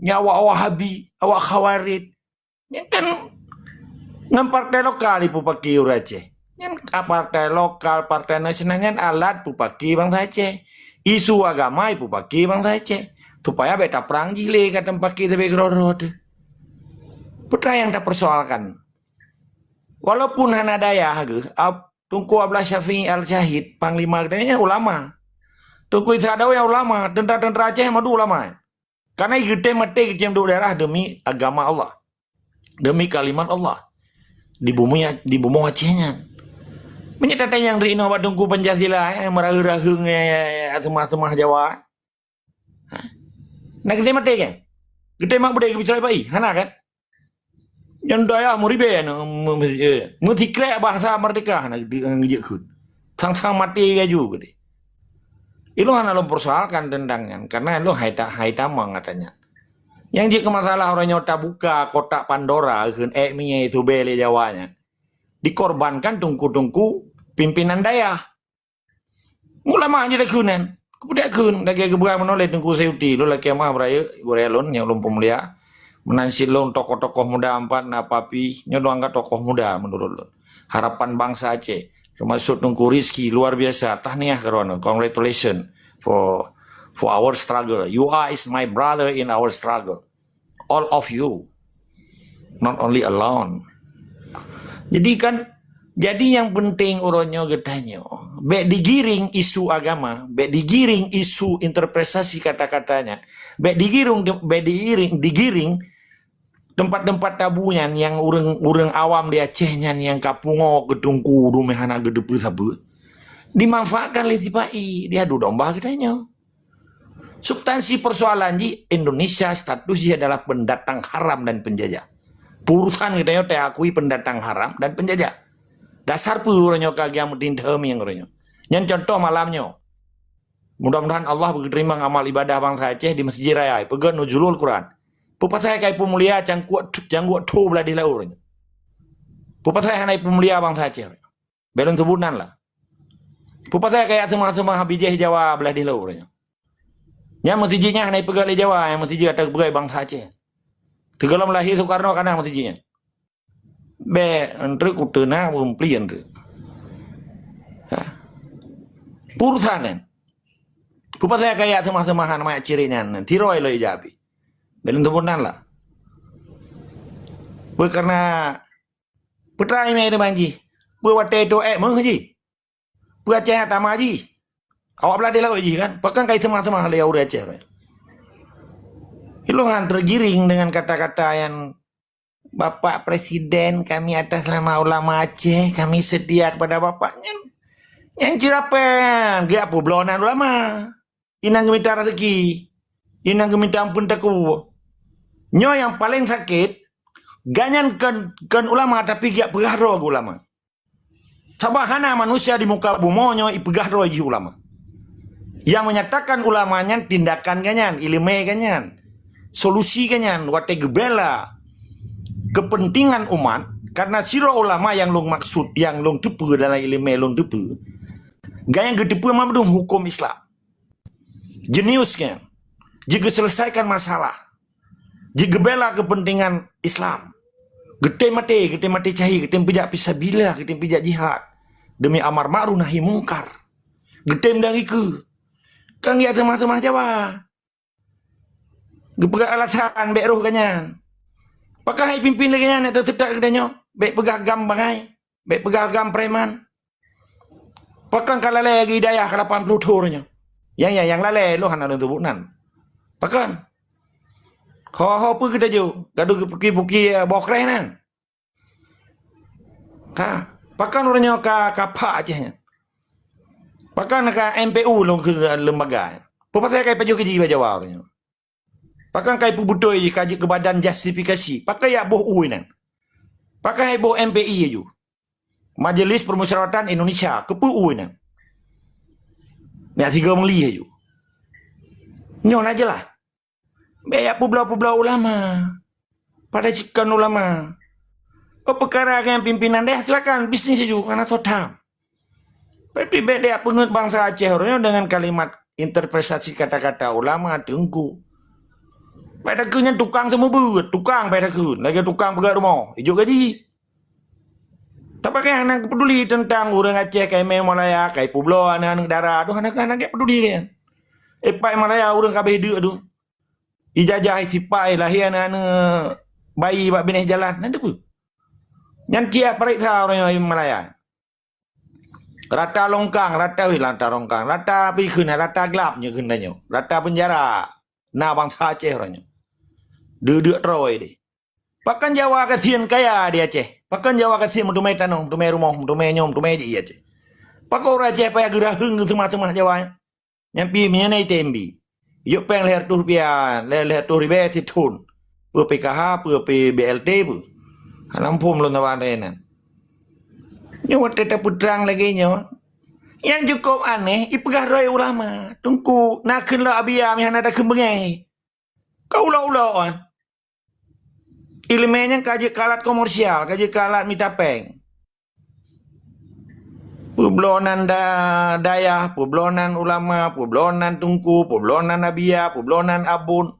nyawa Wahabi awak Khawarid yang kan ngan partai lokal ipu paki Aceh yang partai lokal partai nasional yang alat ipu paki bangsa Aceh isu agama ipu paki bangsa Aceh supaya beta perang jile kata paki tapi geroro putra yang tak persoalkan walaupun hana daya ge Tunku Abdullah Syafi'i Al-Syahid panglima gedenya ulama Tunku Isradawi yang ulama, tentara-tentara Aceh madu ulama. Karena kita mati kita duduk darah demi agama Allah. Demi kalimat Allah. Di bumi Acehnya. Menyatakan yang rino badungku Pancasila yang merahung-rahung semah-semah Jawa. Nah kita mati kan? Kita mak budaya bicara baik, hana kan? Yang daya muribe mutikre bahasa merdeka hana ngejekut. Sang mati ya juga deh. Itu hana lo persoalkan tentangnya, karena lo haitamang katanya. Yang jika masalah orang nyota buka kotak Pandora, minyak itu beli Jawanya. Dikorbankan tungku-tungku pimpinan daya. Ulama aja dekunan. Kemudian kun, lagi kebuka menoleh tungku seuti. Lo lagi mah berelon yang lumpuh mulia. Menansi lo tokoh-tokoh muda empat na papi. Nyodo angkat tokoh muda menurut lo. Harapan bangsa Aceh. Termasuk tungku Rizki luar biasa. Tahniah karono. Congratulations for our struggle. You are is my brother in our struggle. All of you. Not only alone. Jadi yang penting uronyo getanyo, bek digiring isu agama, bek digiring isu interpretasi kata-katanya, bek digiring tempat-tempat tabunya yang urang awam di Acehnya yang kapungo gedungku rumehana gedepu sabu. Dimanfaatkan oleh tipai, dia adu domba getanyo. Substansi persoalan di Indonesia statusnya adalah pendatang haram dan penjajah. Purusan getanyo teh akui pendatang haram dan penjajah. Dasar puronyo kagiam dindhem yang ronyo. Yang contoh malamnya. Mudah-mudahan Allah berterima amal ibadah bangsa Aceh di Masjid Raya. Pegan nuzulul Quran. Pupat saya kai pemulia cangkuat tu belah di laur. Pupat saya hanai pemulia bangsa Aceh. Belum sebutan lah. Pupat saya kayak semua habijah Jawa belah di laur. Yang masjidnya hanai pegal di Jawa, yang masjid ada pegai bangsa Aceh. Tegalam lahir Soekarno karena masjidnya. Be entre kutena umpli entre. Purusanan. Kupa saya kayak semah-semahan mak cirinya tiroi lo ijabi. Belum temunan lah. Karena putra ini ada banji. Buat itu menghaji. Buat cahaya tamaji. Awak belah dia lagi kan. Bahkan kayak semah-semah le udah cahaya. Iluhan tergiring dengan kata-kata yang Bapak Presiden, kami atas nama ulama Aceh, kami setia kepada Bapaknya. Yang cirapen, gak publonan ulama. Inang geminta rezeki, inang geminta ampun taku. Nyo yang paling sakit, ganyan kan ulama tapi gak pegah roh ulama. Sabahana manusia di muka bumonyo ipegah roh ulama. Yang menyatakan ulamanya tindakan ganyan, ilmu ganyan, solusi ganyan, wate gebela. Kepentingan umat karena siro ulama yang long maksud yang long tepu dalam ilmu long tepu gaya gedepu mamdum hukum Islam jeniusnya jika selesaikan masalah jika bela kepentingan Islam gede mati cahi gede pijak fisabilillah gede pijak jihad demi amar ma'ruf nahi mungkar gede mendang iku kan dia semah-semah Jawa gepegak alasan beruh ganyan. Pakai pimpin lagi nya tetap kedanya, baik pegagam bangai, baik pegagam preman. Pakai kalau lagi daya ke 80 turnya. Yang lale lo hana untuk bukan. Pakai. Ho pergi kita jo, gaduh puki bokrenan. Pakai orangnya kapak aja nya. Pakai nak MPU lo ke lembaga. Pakai kayak paju keji Jawa orangnya. Pakai kai pubutoi kaji ke badan justifikasi. Pakai ya boh uinan. Pakai boh MPI aja. Majelis Permusyawaratan Indonesia kepu uinan. Ni tiga meli aja. Nyon aja lah. Beyak publau ulama. Pada cikan ulama. Oh perkara yang pimpinan deh silakan bisnis aja karena total. Tapi beda pengut bangsa Aceh orangnya dengan kalimat interpretasi kata-kata ulama tengku. Pada kunya tukang semua buat, tukang pada kun, lagi tukang pegang rumah, hijau gaji. Tapi kan anak peduli tentang orang Aceh kayak Malaya, kayak Pueblo, anak darah, aduh anak-anak yang peduli kan. Pak Malaya orang kabeh hidup aduh. Ijazah sipai lahir anak bayi bak bineh jalan, nanti pun. Yang tiap periksa orang yang Malaya. Rata longkang, rata longkang, rata pikun, rata gelapnya kendanya, rata penjara. na bangsa Aceh orangnya. Duduk teroi deh. Pakan Jawa kasihan kaya di Aceh. Pakan Jawa kasihan mutumai tanong, mutumai rumah, mutumai nyom, mutumai di Aceh. Pakai orang Aceh payah gerah heng semua Jawa. Nyampi menyenai tembi. Yuk peng leher tuh rupiah, leher tuh ribe situn. Pu PKH, pu BLT pu. Lampung lo nawan renan. Nyawa tetap putrang lagi nyawa. Yang cukup aneh, ipegah roy ulama. Tungku, nak kena abiyah mihana ada kembengai. Kau ulah-ulah. Ilmunya kaji kalat komersial, kaji kalat mitapeng. Publonan dayah, publonan ulama, publonan tungku, publonan abiyah, publonan abun.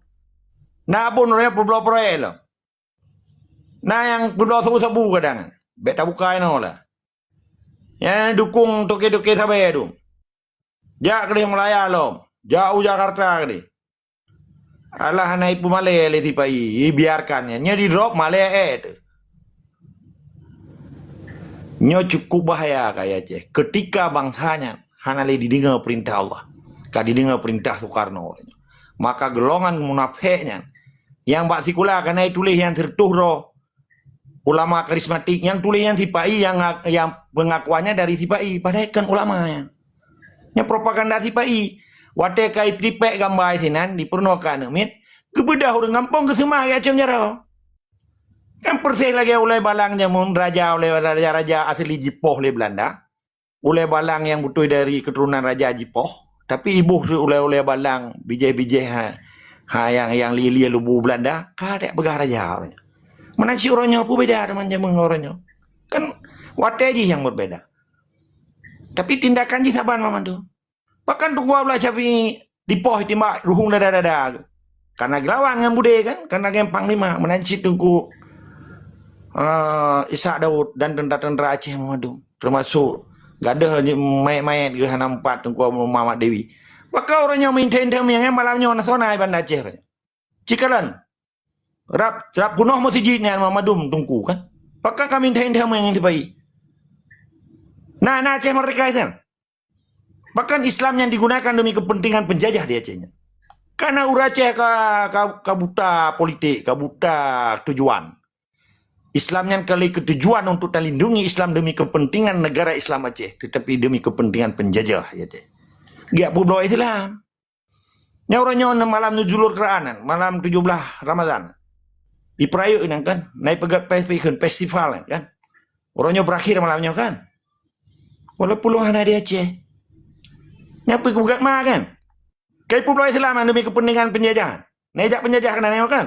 Nah abun raya publo proye lo. Nah yang publo sabu-sabu kadang. Beta bukain lah. Yang dukung toke-toke sabai itu. Jak kali Melaya lo. Jauh Jakarta kali. Alah naik Malaya le tipai biarkannya nya di drop Malaya itu. Nyo cukup bahaya kayak Aceh. Ketika bangsanya hana le didengar perintah Allah, ka didengar perintah Soekarno. Maka gelongan munafiknya yang bak sikula kana tulis yang tertuh roh ulama karismatik yang tulis yang tipai yang pengakuannya dari tipai padahal kan ulamanya. Nya propaganda tipai. Wate kai pripek gambar sinan di pernokan mit kebedah orang ngampung ke semua ya macam jaro. Kan persih lagi oleh balang jamun raja oleh raja asli Jipoh le Belanda. Oleh balang yang betul dari keturunan raja Jipoh, tapi ibu oleh balang bijih-bijih yang lili lubu Belanda, kadek begah raja orangnya. Menanci orangnya pun beda dengan jamun orangnya. Kan wate aja yang berbeda. Tapi tindakan ji saban mamandu. Pakan tunggu abla capi dipoh timbak ruhung dada. Karena gelawan dengan bude kan, karena gempang lima menanci tunggu Ishak Daud dan tentara-tentara Aceh memadu. Termasuk gadah mayat-mayat ke hana 4 tunggu Muhammad Dewi. Maka orangnya minta-minta yang malamnya nasonai banda Aceh. Cikalan. Rap kunoh masjidnya Muhammadum tunggu kan. Maka kami minta-minta yang terbaik. Nah Aceh mereka itu. Bahkan Islam yang digunakan demi kepentingan penjajah di Acehnya. Karena Aceh kabuta politik, kabuta tujuan. Islam yang kali ketujuan untuk melindungi Islam demi kepentingan negara Islam Aceh. Tetapi demi kepentingan penjajah. Ya, dia pula Islam. Nyauranya malam nujulur keraanan, malam 17 Ramadan. Iprayu ini kan, naik pegat festival kan. Orangnya berakhir malamnya kan. Walaupun hanya di Aceh. Nyapa gugat mah kan? Kai pulau Islam demi kepentingan penjajah. Nejak penjajah kena nengok kan?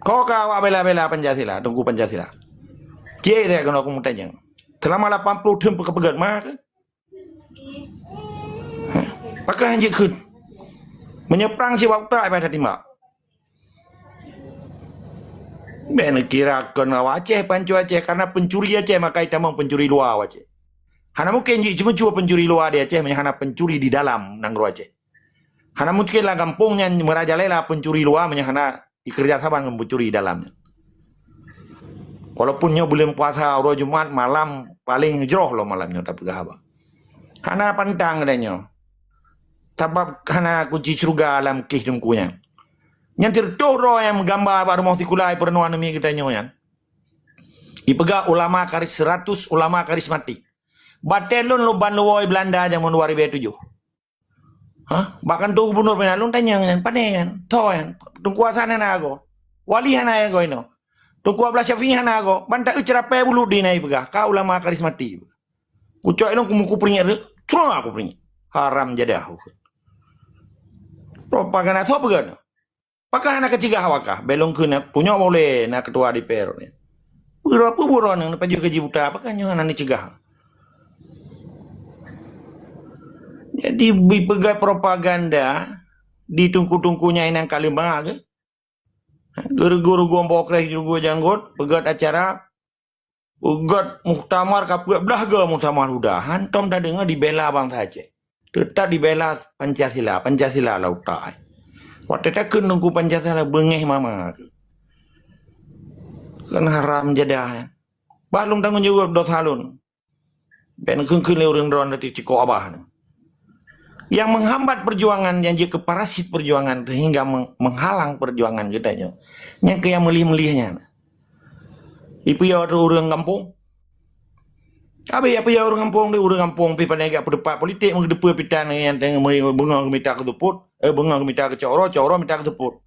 Kau awak bela-bela Pancasila, tunggu Pancasila. Cik saya kena aku tanya. Selama 80 tahun pegat mah kan? Pakai anjik kun. Menyeberang si waktu apa tadi mak? Ben kira kena Aceh pancu Aceh karena pencuri Aceh maka kita mau pencuri luar Aceh. Hana mungkin cuma pencuri luar di Aceh, hana pencuri di dalam nangro Aceh. Hana mungkin lah kampungnya merajalela pencuri luar, hana dikerja sama dengan pencuri di dalamnya. Walaupun belum puasa roh Jumat malam paling jauh lo malamnya tapi gak. Hana pantang adanya. Sebab hana kunci surga alam kehidupannya. Yang tertuh roh yang menggambar baru mau dikulai perenuan demi kita nyoyan. Ipegak ulama 100 ulama karismatik. Batelun lu banluoi Belanda zaman 2007. Hah? Bahkan tuh gubernur penalun tanya panen, toyan, tungkuasana na ako. Walihan na ako ino. Tungku abla syafihan na ako. Banta ucerape bulu di na ipegah. Ka ulama karismatik. Kucoy nung kumuku pringat, cuma aku pringat. Haram jadah. Propaganda so began. Pakai anak kecil hawakah belong kena punya boleh nak ketua DPR ni. Berapa buron yang paju keji buta apa kan yang anak cegah. Jadi dipegat propaganda di tungku-tungkunya inang kalimah ke. Guru-guru gombok reh juga janggut pegat acara pegat muktamar kapuk belah ke muktamar udah hantom dah dengar dibela bangsa Aceh. Tetap dibela Pancasila lautai. Waktu tak nunggu Pancasila bengeh mama. Kan haram jadah. Balung tanggung jawab 2 tahun. Ben keun-keun le urang ron ti ciko abah. Yang menghambat perjuangan, yang jadi parasit perjuangan sehingga menghalang perjuangan kita nyo. Yang kayak melih-melihnya. Ipu ya orang kampung. Apa ya orang kampung pi panai apa depan politik mengedepa pitan yang tengah bunga minta ke tuput, bunga minta ke coro minta ke tuput.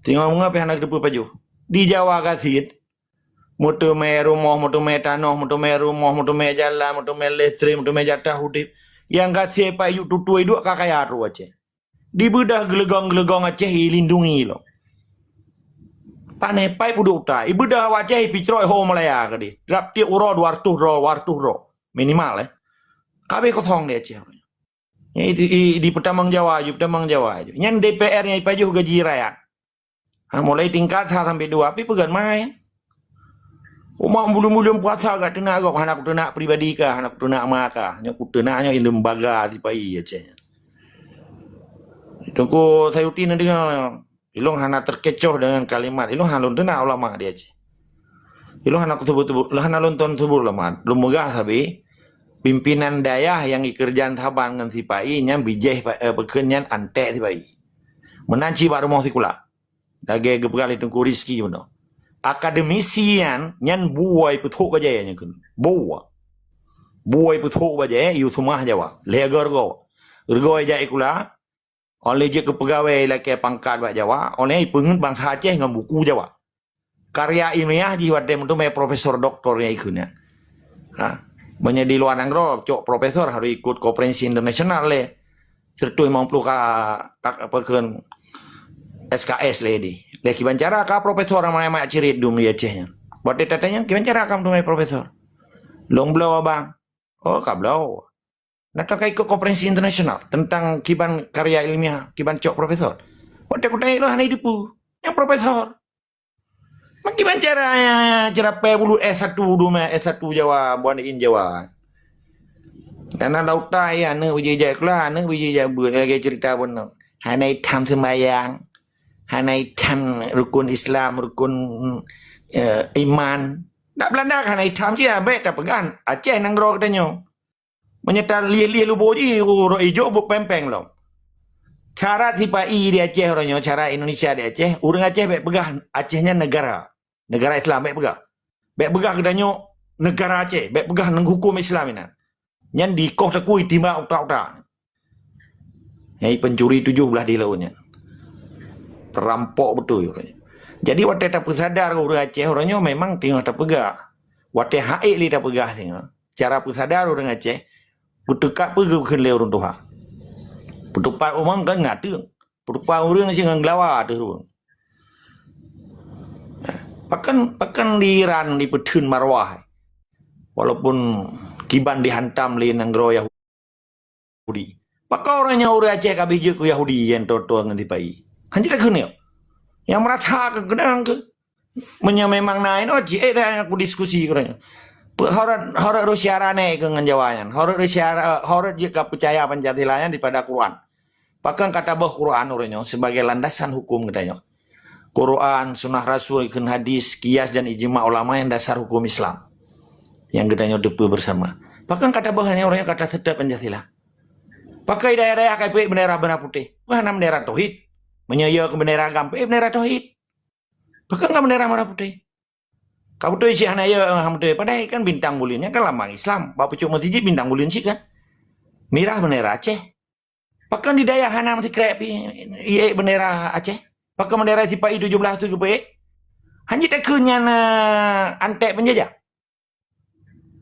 Tinggal bunga pi anak depa paju. Di Jawa kasih motor me rumah, motor me tanah, motor me rumah, motor me jalan, motor me listrik, motor me jatah hudip. Yang kasih payu tutu itu kakak aru Aceh. Di bedah gelegong Aceh lindungi lo. Panai pai pudu uta. Ibu dah Aceh picroi ho Malaya kadi. Drap ti uro 200 ro minimal Kabe kosong dia Aceh. Ya di Petamang Jawa aja. Nyan DPR nya ipaju gaji rakyat. Mulai tingkat 1 sampai 2 api pegan mai. Umak belum puasa gak kena agak anak kena pribadi kah, anak kena maka, nya kutenanya in lembaga di pai Aceh. Itu ko sayutin dengan ilung hana terkecoh dengan kalimat ilung halun tena ulama di Aceh. Ilung hana sebut lah hana lonton sebut ulama. Lumegah sabi pimpinan dayah yang ikerjaan saban ngan si pai nya bijeh pekenyan antek si pai. Menanci baru mau sikula. Dage gepegal itu ku rizki beno. Akademisian nyan buai putuk baja nya kun. Buai putuk baja yu semua Jawa. Legar go. Urgo aja ikula. Oleh je ke pegawai laki pangkat buat Jawa, oleh pengen bangsa Aceh dengan buku Jawa. Karya ilmiah di wadai untuk profesor doktor yang ikutnya. Banyak di luar negeri, cok profesor harus ikut konferensi internasional le. Sertu memang perlu kan SKS le di. Le kiban cara ka profesor ramai cirit dum di Acehnya. Buat tetanya kiban cara kamu tu profesor. Long blow abang. Oh ka blow. Nak ikut konferensi internasional tentang kiban karya ilmiah, kiban cok profesor. Waktu aku tanya lah hidup yang profesor. Makiban cara pebulu S1 duma S1 Jawa, buanin Jawa. Dan ada lauta ya, ne wijaya kula, ne wijaya buat lagi cerita pun. Hanai tam sembayang, hanai tam rukun Islam, rukun iman. Tak Belanda hanai tam je, baik tak pegan. Aceh nanggro katanya. Menyetar lia lu boji ro ijo bu pempeng lo. Cara tiba i di Aceh orangnya, cara Indonesia di Aceh, orang Aceh baik pegah Acehnya negara Islam baik pegah kedanyo negara Aceh, baik pegah nang hukum Islam ini. Nyan di kos takui timba utak-utak. Nyai pencuri 17 di lautnya. Perampok betul orangnya. Jadi waktu tak sadar orang Aceh orangnya memang tinggal tak pegah. Waktu haik li tak pegah tinggal. Cara sadar orang Aceh putukat pergi ke leu Tuhan. Putupat umum kan ngatu. Putupat orang sih ngelawa tu. Pakan di Iran di Petun Marwah. Walaupun kiban dihantam li nanggro Yahudi. Pakai orangnya orang Aceh kabije ku Yahudi yang toto nganti pai. Hanji tak kena. Yang merasa ke gedang ke. Memang naik Aceh aku diskusi orangnya. Horor Rusiarane ke ngenjawayan. Horor jika percaya Pancasila daripada Quran. Bahkan kata bah Quran orangnya sebagai landasan hukum katanya. Quran, sunnah Rasul, ikun hadis, kias dan ijma ulama yang dasar hukum Islam. Yang katanya depu bersama. Bahkan kata bahnya orangnya kata tetap Pancasila. Pakai daerah KP bendera benar putih. Wah nama bendera tauhid. Menyaya ke bendera gampe bendera tauhid. Bahkan ke bendera merah putih. Kau tu isi hanaya hamdai padahal kan bintang mulinya kan lambang Islam. Bapak cuma tiji bintang mulin sih kan. Merah bendera Aceh. Pakai di daya hana masih krep iya bendera Aceh. Pakai bendera si Pai 17 tu ke hanya tak kenyan antek penjajah.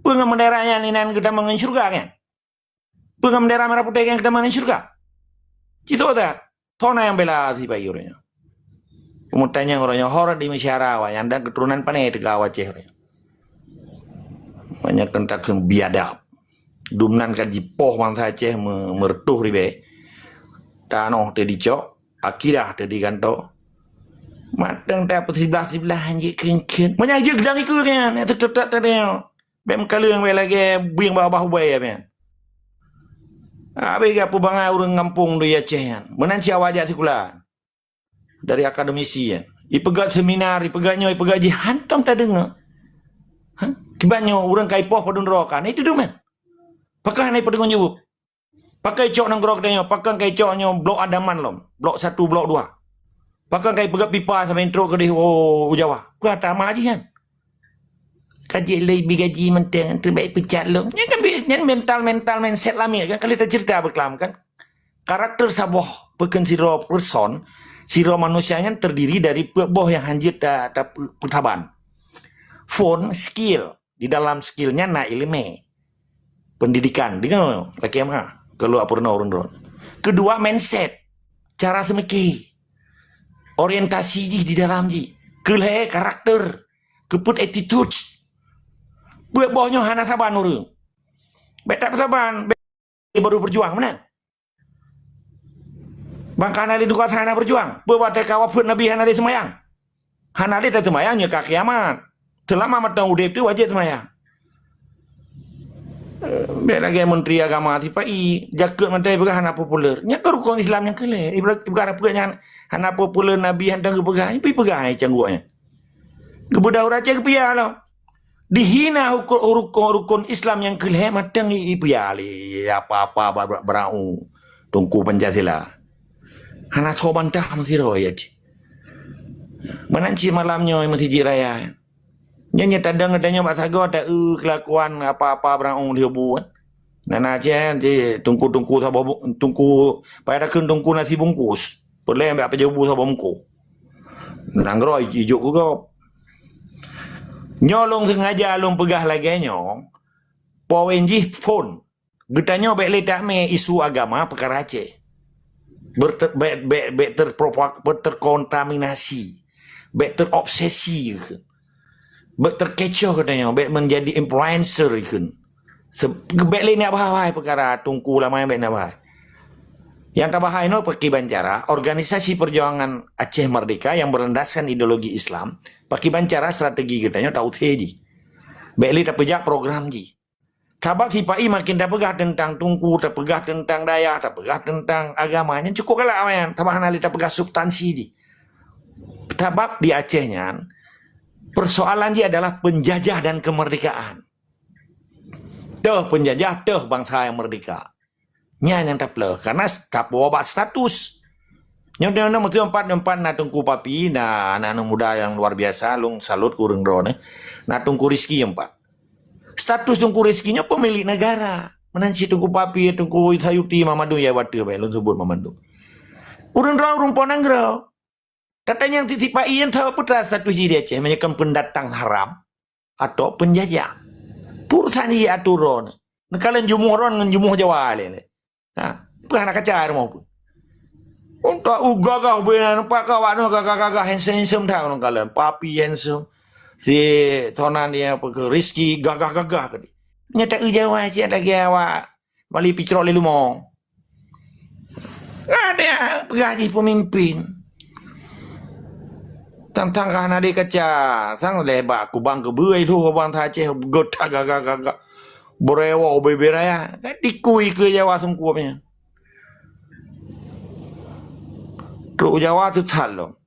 Pengen benderanya ni nan kita mengen surga kan. Pengen bendera merah putih yang kita mengen surga. Itu tak. Tona yang bela si Pai orangnya. Kemudian orangnya horor di masyarakat yang ada keturunan panai tegak Aceh orangnya. Banyak kentak biadab. Dumnan kaji poh bangsa Aceh mertuh ribe. Tanoh tadi cok, akidah tadi kanto. Matang tak sebelah anjing kengken. Banyak je gedang ikut kan, tetap tadi. Bem kalung lagi biang bawah ubay ya ben. Abi apa bangai orang kampung di Aceh kan. Menanci awajak sikulan. Dari akademisi ya. Ipegat seminar, ipegaknya, ipegaji hantam tak dengar. Kibannya orang kaipoh padun rokan. Itu tu men. Pakai naik padun nyebut. Pakai cok nang grok tanya, pakai kai coknya blok Andaman lom, blok 1, blok 2. Pakai kai pegat pipa sampai intro ke di Jawa. Ku tak maji kan. Kaji lebih gaji menteng terbaik pecat lom. Yang mental mindset lami kan kali kita cerita berkelam kan. Karakter saboh pekan siro person, siro manusianya terdiri dari boh yang hanjit da putaban. Phone skill di dalam skillnya na ilmu pendidikan dengan laki mah kalau pernah orang. Kedua mindset, cara semeki, orientasi di dalam keleh karakter, keput attitude. Buat bohnya hana saban orang. Betak saban, baru berjuang mana? Bang Kanali duka sana berjuang. Buat kawafut Nabi Hanali semayang. Hanali tak semayangnya kaki amat. Selama matang udep tu wajib semayang. Biar lagi Menteri Agama tipai jaket mantai berah anak popular. Nya ke rukun Islam yang kele. Ibarat peganya anak popular Nabi handang ke pegah. Ipi pegah cangguanya. Kebudak uraca ke pia lah. Dihina rukun Islam yang kele matang ipia li apa-apa berau tungku Pancasila. Anak sobantah mesti roy aja. Menanci malamnya mesti jiraya. Nyanyi tadang katanya Pak Sago ada kelakuan apa-apa berang dia buat. Nana aja di tungku sabah tungku pada kun tungku nasi bungkus. Boleh ambil apa jebu sabah mungku. Nangroi ijuk juga. Nyolong sengaja long pegah lagi nyong. Pawenji phone. Getanya baik letak me isu agama perkara Aceh. Terkontaminasi. Baik terobsesi ke. Terkecoh katanya, baik menjadi influencer ikun. Baik lain nak bahaya perkara tungku lama yang baik nak bahaya. Yang tak bahaya no Paki Bancara, organisasi perjuangan Aceh Merdeka yang berlandaskan ideologi Islam. Paki Bancara strategi katanya tahu teji. Baik lain tak pejak program ji. Sabab si Pai makin tak pegah tentang tungku, tak pegah tentang daya, tak pegah tentang agamanya. Cukup kalah amayan. Tabahan ali tak pegah substansi ji. Sabab di Acehnya, persoalan dia adalah penjajah dan kemerdekaan. Tuh penjajah, tuh bangsa yang merdeka. Nya yang tak peleh. Karena tak bawa status. Nyonya mesti empat na tungku papi, na anak muda yang luar biasa, lung salut kurang drone. Na tungku Rizki empat. Status tungku Rizkinya pemilik negara. Menanci tungku papi, tungku Sayuti, Mamadu ya watu, lung sebut Mamadu. Urang drone rumpon anggrau. Katanya yang titip Pak Ian tahu putra satu jiri Aceh menyekam pendatang haram atau penjajah. Purusan dia aturan. Nekalan jumuh orang dengan jumuh Jawa le. Ha, bukan nak kacar maupun. Untuk ugagah benar nampak kawan gagah handsome dah orang kalian. Papi handsome. Si tonan dia ke Rizki gagah-gagah ke dia. Nyata Jawa aja lagi awak balik picrok le lumong. Ada pegaji pemimpin. Tantang kan ada kaca, sang lebar aku bang ke buai tu bang Aceh gotak gagak berewa beberaya, kan dikui ke Jawa sungguhnya. Truk Jawa tu salom,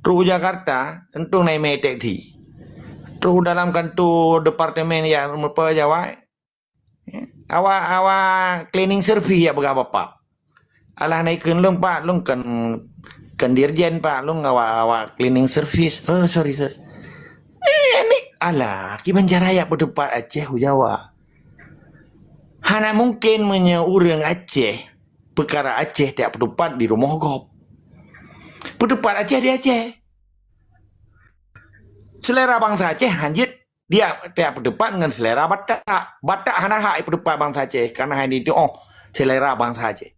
truk Jakarta tentu naik metek ti, truk dalam kantor departemen yang merpa Jawa, awak cleaning service ya berapa pak, alah naikkan lompat longkan. Kan dirjen pak lu ngawak cleaning service. Oh sorry ini alah Ki Banjaraya berdebat Aceh Jawa. Hana mungkin urang Aceh perkara Aceh tiap berdebat di rumah gop. Berdebat Aceh di Aceh. Selera bangsa Aceh hanjit dia tiap berdebat dengan selera Batak. Batak hana hak berdebat bangsa Aceh karena ini itu selera bangsa Aceh.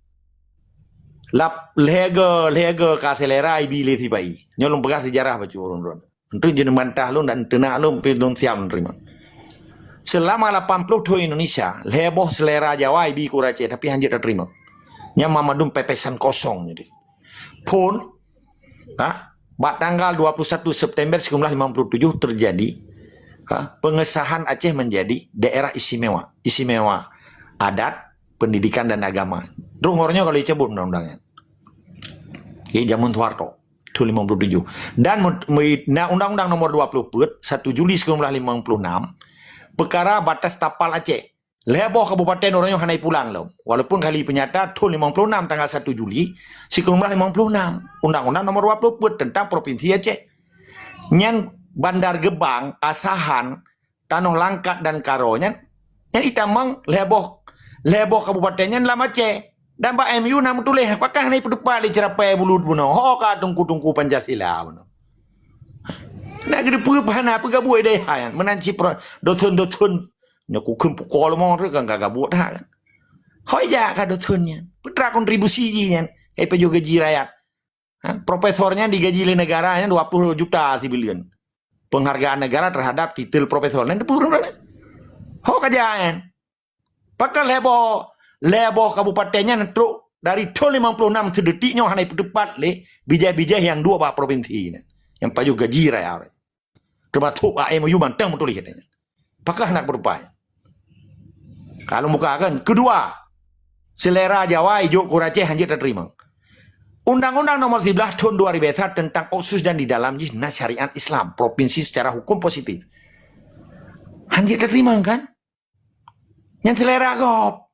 Lap lega ka selera ibili si pai. Nyolong pegas sejarah baca urun-urun. Untuk jenis mantah lu dan tenak lu pilih siap menerima. Selama 82 Indonesia, leboh selera Jawa ibi kurace tapi hanjir tak terima. Nya mamadum pepesan kosong jadi. Pun tanggal 21 September 1957 terjadi pengesahan Aceh menjadi daerah istimewa adat, pendidikan dan agama. Drungornya kalau dicabut undang-undangnya. Zaman Soeharto, 57. Dan Undang-Undang nomor 20 1 Juli 1956 perkara batas tapal Aceh. Leboh kabupaten orangnya hanai pulang loh. Walaupun kali penyata tu 56 tanggal 1 Juli, sikumlah 56. Undang-undang nomor 20 tentang Provinsi Aceh. Nyan Bandar Gebang, Asahan, Tanah Langkat dan Karonya, yang itamang leboh kabupatennya dalam Aceh. Dan Pak MU nam tulis, apakah ni pedepat di cerapai bulut buno? Ho ka tungku Pancasila buno. Nak gede perubahan apa gabuai deh hayan menanci dotun nyaku kempu kol mau kan gak buat dah kan. Hoi ja ka dotunnya. Putra kontribusi nya. Pejo gaji rakyat. Profesornya digaji oleh negaranya 20 juta sibilion. Penghargaan negara terhadap titel profesor. Nanti purun. Ho kajian. Pakal lebo kabupatennya nentu dari 56 sedetiknya hanai pedepat le bijai-bijai yang 2 Pak provinsi yang paju gaji rakyat. Termasuk AMU mantang betul katanya. Apakah nak berupaya? Kalau muka akan kedua, selera Jawa hijau Aceh hanjit terima. Undang-Undang Nomor 11 Tahun 2001 tentang otsus dan di dalamnya syariat Islam provinsi secara hukum positif. Hanjit terima kan? Yang selera kop.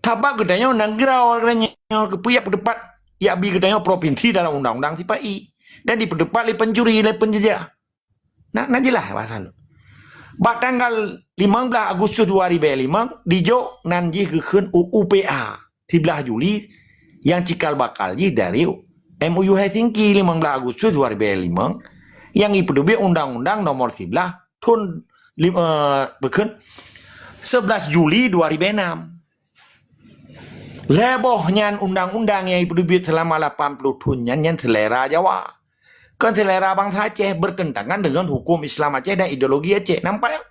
Tabak gedanya undang gerau gedanya kepuya pendapat ya bi gedanya provinsi dalam undang-undang TPI dan di pendapat li pencuri li penjejak. Nah jelas pasal. Bak tanggal 15 Agustus 2005 dijo nanji kekeun UPA 13 Juli yang cikal bakal dari MOU Helsinki 15 Agustus 2005 yang ipedebe Undang-Undang Nomor 11 Tahun 11 Juli 2006. Lebohnya undang-undang yang ipedebe selama 80 tahun yang selera Jawa. Kan selera bangsa Aceh bertentangan dengan hukum Islam Aceh dan ideologi Aceh. Nampak ya?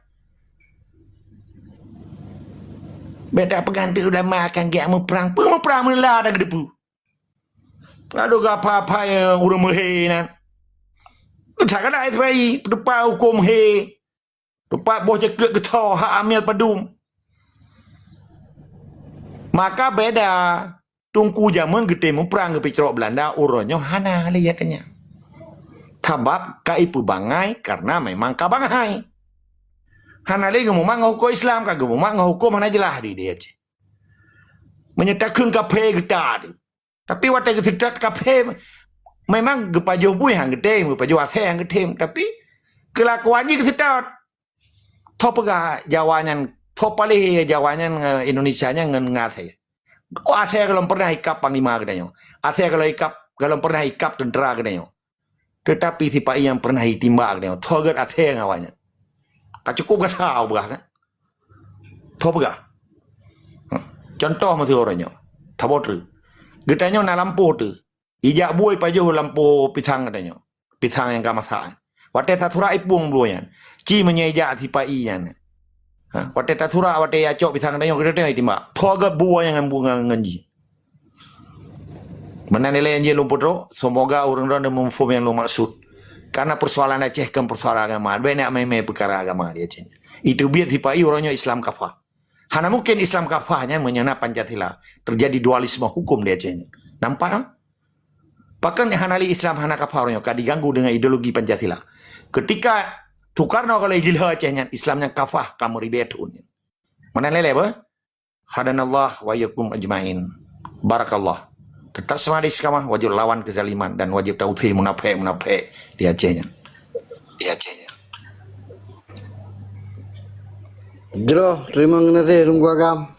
Beda peganti udah makan gak mau perang. Mau perang melah dah gede pu. Aduh gak apa-apa ya urang mehe nan. Tak ada SPI depan hukum he. Depan bos cekek getau hak amil padum. Maka beda tungku zaman gede mau perang ke Picrok Belanda uronyo hana lihat kenyang. Tabab ka ipu bangai karena memang ka bangai. Hanale ngomong hukum Islam ka ngomong hukum mana jelah di dia. Menyatakan kafe geta. Tapi waktu kesedat kafe memang gepajo bui hang gede, gepajo ase hang gede, tapi kelakuannya kesedat. Topega Jawanya, topale Jawanya Indonesianya ngase. Oh ase kalau pernah ikap panglima gedanya. Ase kalau pernah ikap tentara gedanya. Tetapi si Pak yang pernah ditimbak dia, thogat ase ngawanya. Tak cukup gak tahu kan? Thoga. Contoh masih orangnya. Tabotru. Getanya na lampu tu. Ijak buai pajuh lampu pisang katanya. Pisang yang kamasan. Wate tatura ipung bluyan. Ci menyejak si Pak iyan. Wate tatura wate acok pisang katanya getanya ditimbak. Thogat buai yang bunga nganji. Menanilai yang lumpur semoga orang-orang yang memfum yang lu maksud. Karena persoalan Aceh kan persoalan agama. Banyak memang perkara agama di Aceh. Itu biar tipai orangnya Islam kafah. Hanya mungkin Islam kafahnya menyana Pancasila. Terjadi dualisme hukum di Aceh. Nampak? Bahkan hanali Islam hana kafah orangnya. Kan diganggu dengan ideologi Pancasila. Ketika Soekarno kalau gila Acehnya. Islamnya kafah kamu ribetun. Menanilai apa? Hadanallah wa yakum ajmain. Barakallah. Tetap semadis kamah wajib lawan kezaliman dan wajib tauhid munafik di Acehnya.
Jero, terima kasih tunggu agam.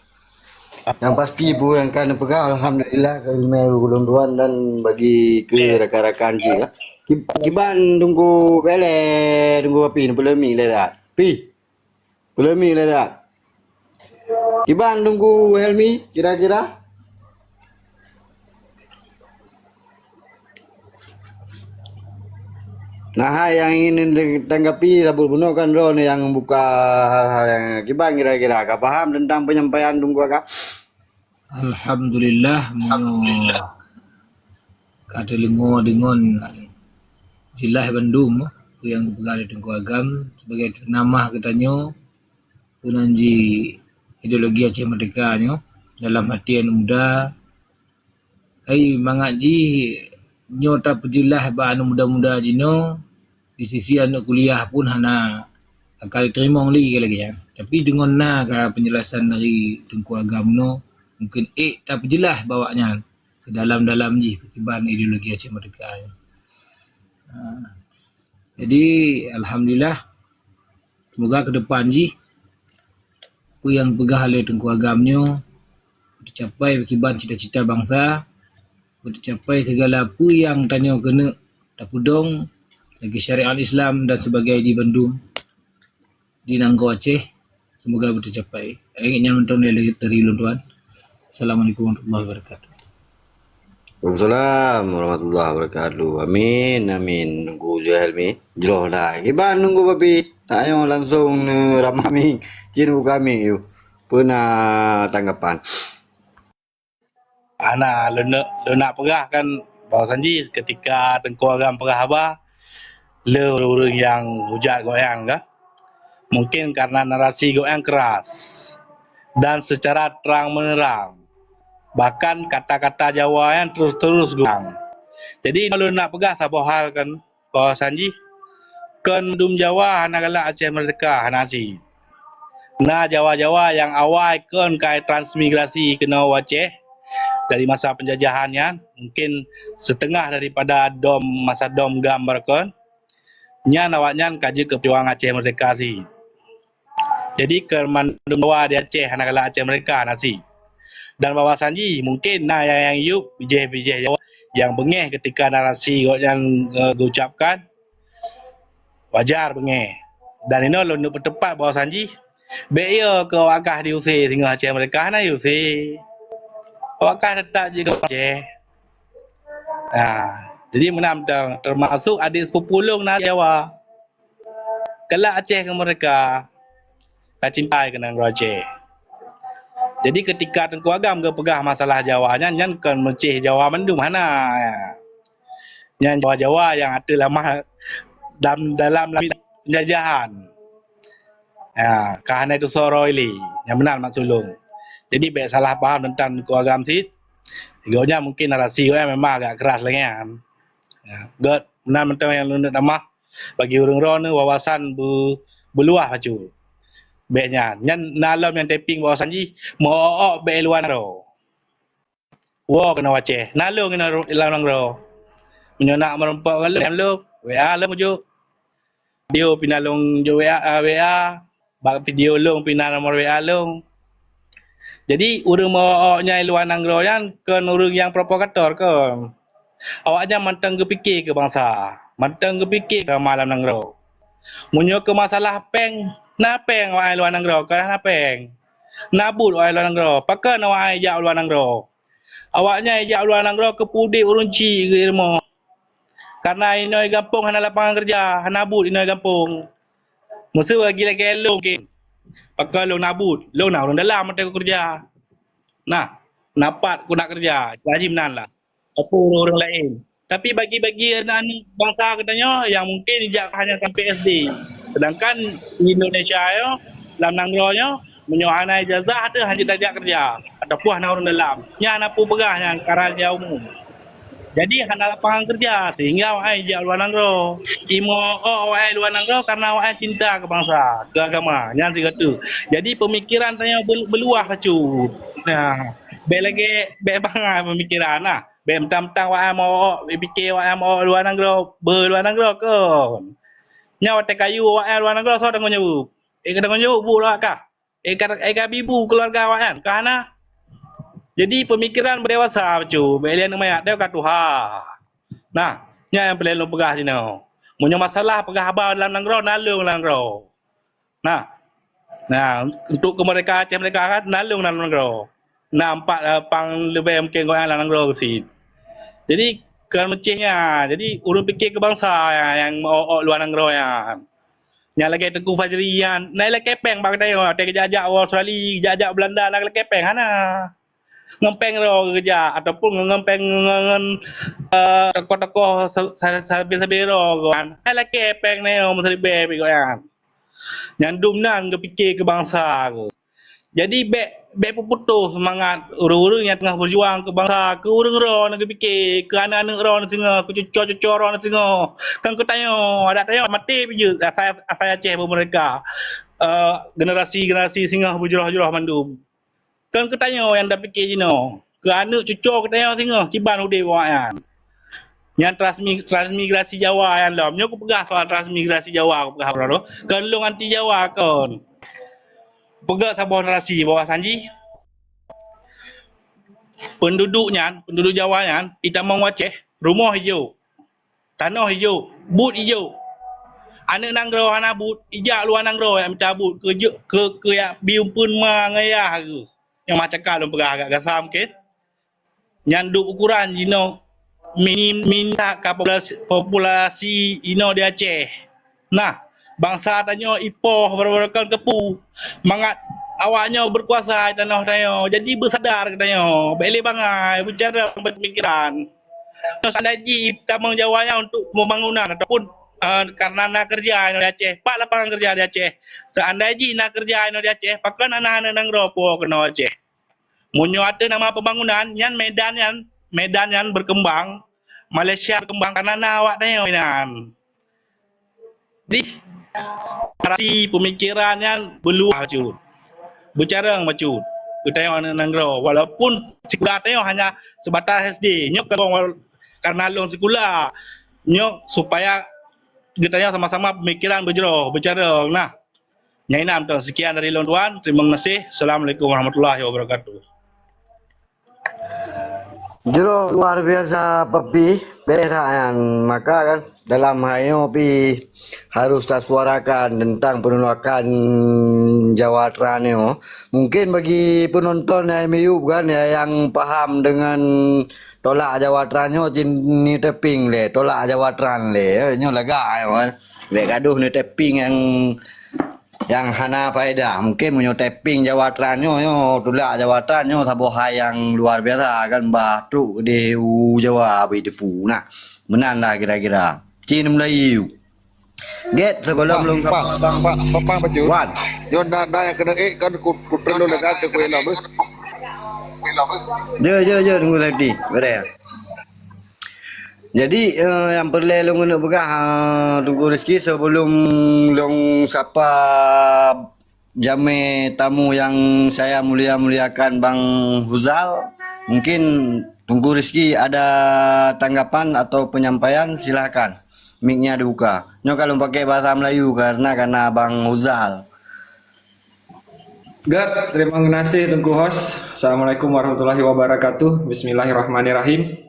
Yang pasti bu yang kan pegang alhamdulillah ke ulun tuan dan bagi ke rakan-rakan ji ya. Kiban tunggu bele tunggu api ni pelemi ledak. Pi. Pelemi ledak. Kiban tunggu Helmi kira-kira nah, yang ingin ditanggapi Tabul Buno kan Ron yang buka hal-hal yang gimana kira-kira agak paham tentang penyampaian tunggu agak.
Alhamdulillah kata lingo dengan Jilah Bandung yang berada di Tengku Agam sebagai nama katanya punanji ideologi Aceh Merdeka dalam hati yang muda ai mangaji nyota pejilah ba anu muda-muda jino di sisi anak kuliah pun hana akan diterima lagi ya. Tapi dengan penjelasan dari Tengku Agam no, mungkin tak berjelas bawanya sedalam-dalam je perkembangan ideologi Aceh Merdeka. Jadi alhamdulillah, semoga ke depan je apa yang pegah oleh Tengku Agamnya tercapai perkembangan cita-cita bangsa, tercapai segala apa yang tanya kena tapudong lagi syariat Islam dan sebagainya di Bandung, di Nanggau Aceh, semoga tercapai. Ingin menonton dari Tuan. Assalamualaikum warahmatullahi wabarakatuh.
Waalaikumsalam warahmatullahi wabarakatuh. Amin, amin. Nunggu Jual mi. Jeroh dah. Kiban nunggu papi. Tak payah langsung ramah mi. Cinu kami yuk. Pernah tanggapan.
Ana lu nak perah kan Bawa Sanji ketika Tengku Agam perah apa le orang yang hujat goyang kah? Mungkin karena narasi goyang keras dan secara terang menerang. Bahkan kata-kata Jawa yang terus-terus goyang. Jadi kalau nak pegas apa hal kan Bawa Sanji kan dum Jawa hana galak Aceh Merdeka hanasi. Nah Jawa-Jawa yang awal kan kait transmigrasi kena Aceh dari masa penjajahannya mungkin setengah daripada masa dom gambar kan nya nawaknya kaji ke perjuangan Aceh Merdeka si. Jadi ke mandum Jawa di Aceh hana galak Aceh Merdeka nasi. Dan Bawa Sanji mungkin yang yuk bijih-bijih Jawa yang bengeh ketika narasi yang diucapkan wajar bengeh. Dan ini lo untuk bertepat Bawa Sanji beya ke wakah diusir sehingga Aceh Merdeka na diusir. Wakah tetap juga Aceh. Nah, jadi menam termasuk adik sepupu long na Jawa. Kelak Aceh ke mereka. Tak cintai kena Aceh. Jadi ketika Tengku Agam ke pegah masalah Jawa nyan kan mencih Jawa mendum hana. Nyan Jawa-Jawa yang ada lama dalam penjajahan. Ya, kahana itu soro ili yang benar mak sulung. Jadi baik salah paham tentang Tengku Agam sit. Gonya mungkin narasi memang agak keras lagi kan. Ya, god benar mentang yang lunut nama bagi orang ron wawasan beluah pacu. Baiknya nyan nalom yang taping Bawa Sanji mau be luar ro. Wo kena Aceh. Nalong kena ilang ro. Menyonak merempak galam lo. WA lo mujuk. Video pinalong jo WA. Bak video long pinal nomor WA long. Jadi urang mau nyai luar nanggro yang kan urang yang provokator ke. Awaknya mantang kepikir ke bangsa. Mantang kepikir ke malam nanggro. Munyo ke masalah peng. Napeng awak luar nanggro kan napeng. Nabut awak luar nanggro. Pakan awak ajak luar nanggro. Awaknya ajak luar nanggro ke pudi urunci ke ilmu. Karena inoi gampung hana lapangan kerja, hana nabut inoi gampung. Musuh lagi elok mungkin. Pakai lo nabut, lo nak orang dalam mata kerja. Nah, napat aku nak kerja, gaji menan lah. Apa orang lain. Tapi bagi-bagi anak ni bangsa katanya yang mungkin ijak hanya sampai SD. Sedangkan di Indonesia yo, dalam nanggro menyohana ijazah ada hanya tajak kerja ataupun hanya orang dalam. Nya nak pu pegahnya karya umum. Jadi hana lapangan kerja sehingga awak ijak luar nanggro. Imo awak luar nanggro karena awak cinta ke bangsa, ke agama. Nya sikatu. Jadi pemikiran tanya beluah pacu. Nah, be lagi be bangai pemikiran nah. Be mentang-mentang awak mau fikir awak mau luar nanggro, luar nanggro ke. Nya awak kayu awak luar nanggro so dengan nyewu. Dengan nyewu bu lah kah? Ka bibu keluarga awak kan. Karena jadi pemikiran berdewasa pacu. Belian mayat dia kata ha. Nah, nya yang pelelo pegah sini. Munyo masalah pegah abah dalam nanggro nalung nanggro. Nah, untuk kemerdekaan Aceh mereka kan nalung nanggro. Nampak pang lebih mungkin kau yang nanggro sih. Jadi kan mencihnya. Jadi urun fikir ke bangsa yang mau luar nanggro ya. Yang lagi Tengku Fajri yang naik kepeng bang tayo. Tengku jajak Australia, jajak Belanda naik kepeng hana. Ngempeng ro kerja ataupun ngempeng tokoh-tokoh sabi-sabi ro kan. Ala kepeng ne mesti be kan. Yang dumnan ke fikir ke bangsa ke. Jadi bek putus semangat urung-urung yang tengah berjuang ke bangsa, ke urung ro nak fikir, ke anak-anak ro nak singa, ke cucu-cucu ro nak singa. Kan ku tanya, ada tanya mati je asal Aceh mereka. Generasi singa berjurah-jurah mandum. Kan ku tanya yang dah fikir jino. Ke anak cucu ku tanya singa, kiban ude bawa yang transmigrasi Jawa yang lam. Nyo ku pegah soal transmigrasi Jawa ku pegah bro. Kan lu anti Jawa kon. Pegak Sabah narasi bawah Sanji. Penduduk Jawa nya, Itamang Aceh, rumah hijau, tanah hijau, but hijau. Anak nanggro hana but, ijak luar nanggro yang minta but ke ya bium pun mangaya ke. Yang macam kalau pegah agak gasam ke. Nyanduk ukuran jino minta ke populasi ino di Aceh. Nah, bangsa tanya ipoh berberkan kepu mangat awaknya berkuasa tanah tanya jadi bersadar katanya boleh bangai bicara berpikiran terus ada ji tanggungjawabnya untuk pembangunan ataupun karena nak kerja di Aceh pak lapangan kerja di Aceh seandainya nak kerja di Aceh pakai anak-anak nang ropo kena Aceh munyo ada nama pembangunan yang medan yang berkembang Malaysia berkembang karena awak tanya di narasi pemikirannya beluah cut. Bicara macam kita yang nanggro walaupun sekolah tanya hanya sebatas SD. Nyok karena long sekolah. Nyok supaya kita sama-sama pemikiran berjeroh bicara. Nah, nyainam tu sekian dari long tuan. Terima kasih. Assalamualaikum warahmatullahi wabarakatuh.
Jero luar biasa Papi berehaan maka kan dalam hal ini Papi harus tak suarakan tentang penolakan Jawatra ni mungkin bagi penonton MU kan ya yang paham dengan tolak Jawatra nyo ni tapping le tolak Jawatra le nyo lega kan le gaduh ni tapping yang hana faedah mungkin menyo tapping Jawatra nyo tolak Jawatra nyo sabohai yang luar biasa kan batu di Jawa beautiful nah menan lah kira-kira Cina Melayu get sebelum belum
bang baju
Wan
yo dah yang kena kan ku perlu lega ke kuih lama
je tunggu lagi beres jadi yang perlu long nak pegah tunggu rezeki sebelum long sapa jame tamu yang saya muliakan Bang Huzal mungkin tunggu rezeki ada tanggapan atau penyampaian silakan mic-nya dibuka nyo kalau pakai bahasa Melayu karena Bang Huzal.
God, terima kasih Tengku Host. Assalamualaikum warahmatullahi wabarakatuh. Bismillahirrahmanirrahim.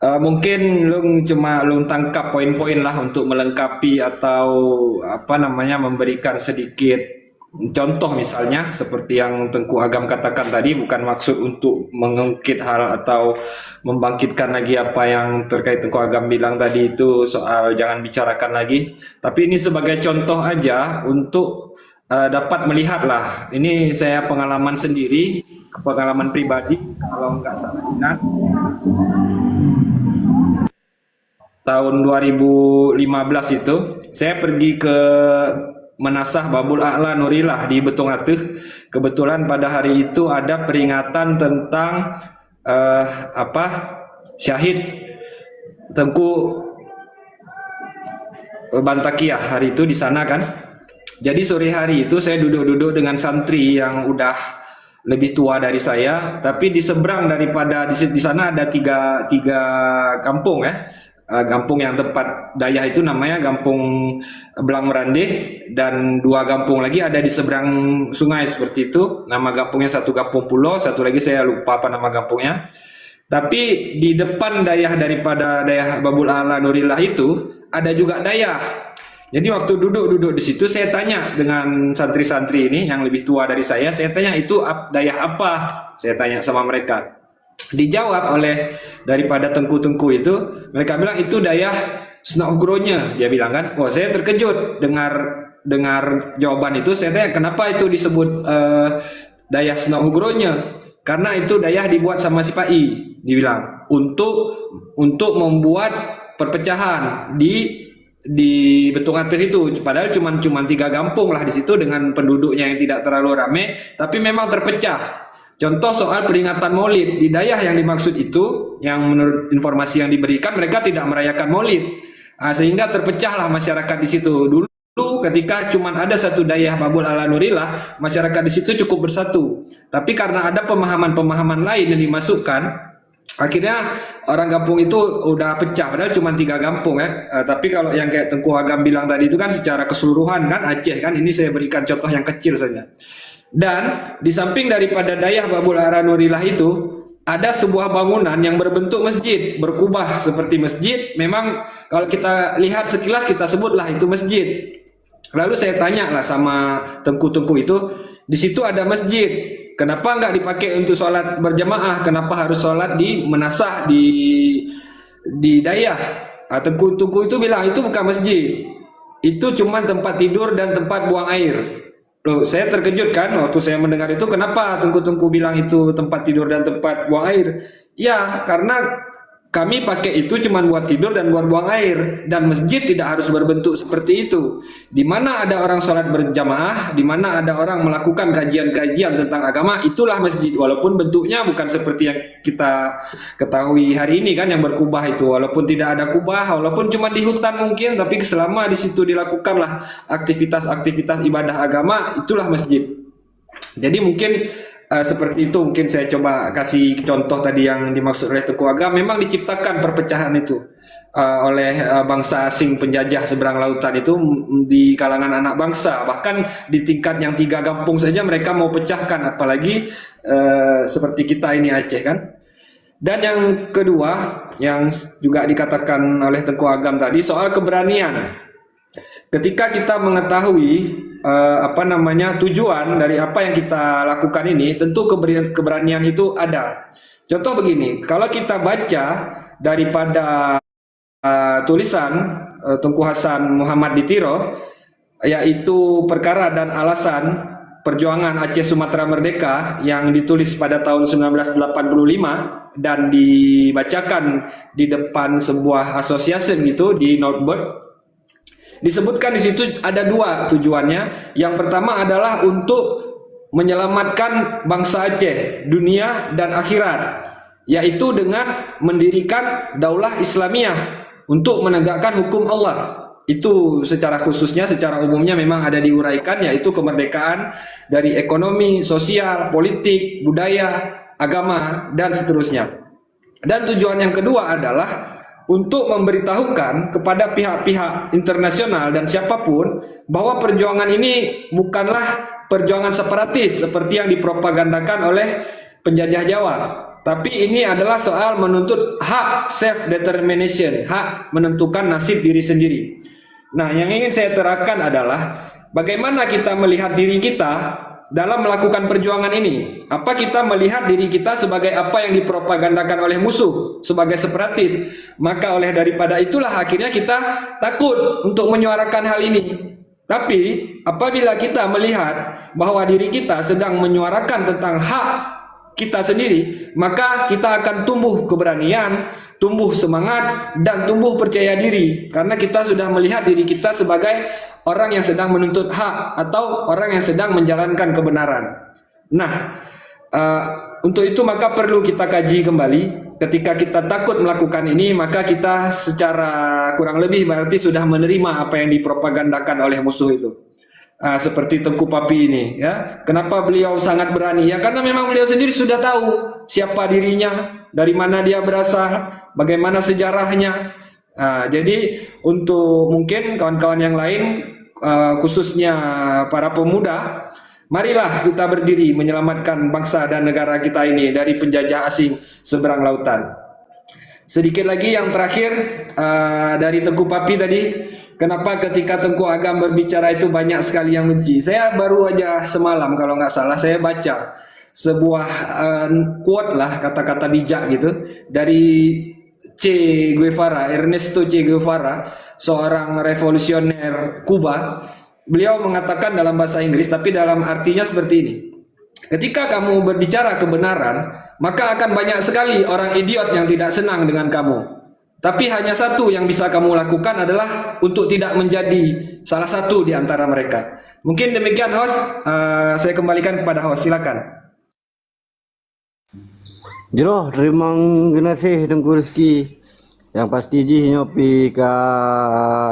Mungkin cuma tangkap poin-poin lah untuk melengkapi atau memberikan sedikit contoh misalnya seperti yang Tengku Agam katakan tadi, bukan maksud untuk mengungkit hal atau membangkitkan lagi apa yang terkait Tengku Agam bilang tadi itu soal jangan bicarakan lagi, tapi ini sebagai contoh aja untuk dapat melihat lah. Ini saya pengalaman sendiri, pengalaman pribadi kalau nggak salah ingat tahun 2015 itu saya pergi ke Menasah Babul A'la Nurillah di Betong Ateh. Kebetulan pada hari itu ada peringatan tentang syahid Tengku Bantakiah hari itu di sana kan. Jadi sore hari itu saya duduk-duduk dengan santri yang udah lebih tua dari saya, tapi di seberang daripada di sana ada tiga kampung ya. Kampung yang tempat dayah itu namanya Kampung Belang Merandih, dan dua kampung lagi ada di seberang sungai seperti itu. Nama kampungnya satu Kampung Pulau, satu lagi saya lupa apa nama kampungnya. Tapi di depan dayah daripada dayah Babul A'la Nurillah itu ada juga dayah. Jadi waktu duduk di situ saya tanya dengan santri-santri ini yang lebih tua dari saya tanya itu dayah apa? Saya tanya sama mereka. Dijawab oleh daripada tengku-tengku itu, mereka bilang itu dayah Snaugronya, dia bilang kan. Wah, saya terkejut dengar jawaban itu. Saya tanya kenapa itu disebut dayah Snaugronya? Karena itu dayah dibuat sama si Pai, dibilang untuk membuat perpecahan di di Betung Atis itu, padahal cuma 3 kampung lah di situ dengan penduduknya yang tidak terlalu ramai, tapi memang terpecah. Contoh soal peringatan Maulid di daerah yang dimaksud itu, yang menurut informasi yang diberikan mereka tidak merayakan Maulid, sehingga terpecahlah masyarakat di situ. Dulu ketika cuma ada satu daerah Babul Ala Nurillah, masyarakat di situ cukup bersatu. Tapi karena ada pemahaman-pemahaman lain yang dimasukkan, akhirnya orang kampung itu udah pecah. Padahal cuma 3 kampung ya. Tapi kalau yang kayak Tengku Agam bilang tadi itu kan secara keseluruhan kan Aceh kan. Ini saya berikan contoh yang kecil saja. Dan di samping daripada daerah Babul Ala Nurillah itu ada sebuah bangunan yang berbentuk masjid, berkubah seperti masjid. Memang kalau kita lihat sekilas kita sebutlah itu masjid. Lalu saya tanya lah sama tengku-tengku itu, di situ ada masjid. Kenapa nggak dipakai untuk sholat berjamaah? Kenapa harus sholat di menasah di daerah? Tengku-tengku itu bilang itu bukan masjid, itu cuma tempat tidur dan tempat buang air. Loh, saya terkejut kan waktu saya mendengar itu, kenapa tengku-tengku bilang itu tempat tidur dan tempat buang air? Ya, karena kami pakai itu cuma buat tidur dan buat buang air, dan masjid tidak harus berbentuk seperti itu. Di mana ada orang sholat berjamaah, di mana ada orang melakukan kajian-kajian tentang agama, itulah masjid. Walaupun bentuknya bukan seperti yang kita ketahui hari ini kan, yang berkubah itu. Walaupun tidak ada kubah, walaupun cuma di hutan mungkin, tapi selama di situ dilakukanlah aktivitas-aktivitas ibadah agama, itulah masjid. Jadi mungkin seperti itu, mungkin saya coba kasih contoh tadi yang dimaksud oleh Tengku Agam. Memang diciptakan perpecahan itu oleh bangsa asing penjajah seberang lautan itu di kalangan anak bangsa. Bahkan di tingkat yang 3 kampung saja mereka mau pecahkan, apalagi seperti kita ini Aceh kan. Dan yang kedua yang juga dikatakan oleh Tengku Agam tadi soal keberanian. Ketika kita mengetahui tujuan dari apa yang kita lakukan ini, tentu keberanian itu ada. Contoh begini, kalau kita baca daripada tulisan Tengku Hasan Muhammad di Tiro, yaitu perkara dan alasan perjuangan Aceh Sumatera Merdeka yang ditulis pada tahun 1985 dan dibacakan di depan sebuah asosiasi gitu di notebook. Disebutkan di situ ada 2 tujuannya. Yang pertama adalah untuk menyelamatkan bangsa Aceh, dunia dan akhirat, yaitu dengan mendirikan daulah Islamiyah untuk menegakkan hukum Allah. Itu secara khususnya, secara umumnya memang ada diuraikan, yaitu kemerdekaan dari ekonomi, sosial, politik, budaya, agama, dan seterusnya. Dan tujuan yang kedua adalah untuk memberitahukan kepada pihak-pihak internasional dan siapapun bahwa perjuangan ini bukanlah perjuangan separatis seperti yang dipropagandakan oleh penjajah Jawa, tapi ini adalah soal menuntut hak self determination, hak menentukan nasib diri sendiri. Nah, yang ingin saya terangkan adalah bagaimana kita melihat diri kita dalam melakukan perjuangan ini. Apa kita melihat diri kita sebagai apa yang dipropagandakan oleh musuh, sebagai separatis? Maka oleh daripada itulah akhirnya kita takut untuk menyuarakan hal ini. Tapi apabila kita melihat bahwa diri kita sedang menyuarakan tentang hak kita sendiri, maka kita akan tumbuh keberanian, tumbuh semangat, dan tumbuh percaya diri. Karena kita sudah melihat diri kita sebagai orang yang sedang menuntut hak atau orang yang sedang menjalankan kebenaran. Nah, untuk itu maka perlu kita kaji kembali. Ketika kita takut melakukan ini, maka kita secara kurang lebih berarti sudah menerima apa yang dipropagandakan oleh musuh itu. Seperti Tengku Papi ini, ya. Kenapa beliau sangat berani? Ya karena memang beliau sendiri sudah tahu siapa dirinya, dari mana dia berasal, bagaimana sejarahnya. Jadi untuk mungkin kawan-kawan yang lain, khususnya para pemuda, marilah kita berdiri menyelamatkan bangsa dan negara kita ini dari penjajah asing seberang lautan. Sedikit lagi yang terakhir dari Tengku Papi tadi. Kenapa ketika Tengku Agam berbicara itu banyak sekali yang benci? Saya baru aja semalam kalau nggak salah saya baca sebuah quote lah, kata-kata bijak gitu dari Che Guevara, Ernesto Che Guevara, seorang revolusioner Kuba. Beliau mengatakan dalam bahasa Inggris, tapi dalam artinya seperti ini. Ketika kamu berbicara kebenaran, maka akan banyak sekali orang idiot yang tidak senang dengan kamu. Tapi hanya satu yang bisa kamu lakukan adalah untuk tidak menjadi salah satu di antara mereka. Mungkin demikian host, saya kembalikan kepada host, silakan.
Jero, terima kasih Tengku Rezeki. Yang pasti ji nyopi ke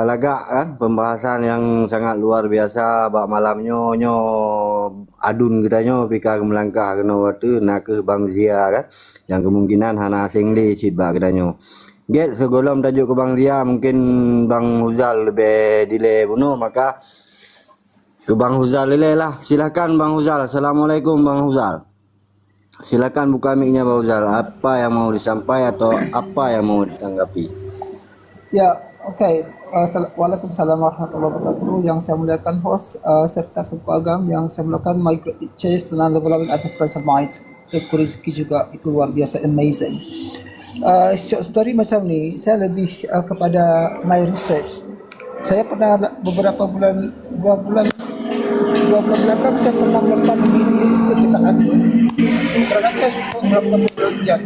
lagak kan pembahasan yang sangat luar biasa bak malamnya nyo adun gedanya pika melangkah kena waktu nak ke Bang Zia kan yang kemungkinan hana asing di cibak gedanya. Get segolom tajuk ke Bang Zia mungkin Bang Huzal lebih delay bunuh maka ke Bang Huzal lele lah. Silakan Bang Huzal. Assalamualaikum Bang Huzal. Silakan buka mic-nya Bang Huzal. Apa yang mau disampaikan atau apa yang mau ditanggapi?
Ya, oke. Waalaikumsalam warahmatullahi wabarakatuh. Yang saya muliakan host serta Tengku Agam, yang saya muliakan my great teachers dan level other friends of mine. Tengku Rizky juga itu luar biasa amazing. Short story macam ni, saya lebih kepada my research. Saya pernah beberapa bulan belakang saya pernah melakukan research dekat Aceh. Kerana saya suka melakukan penelitian.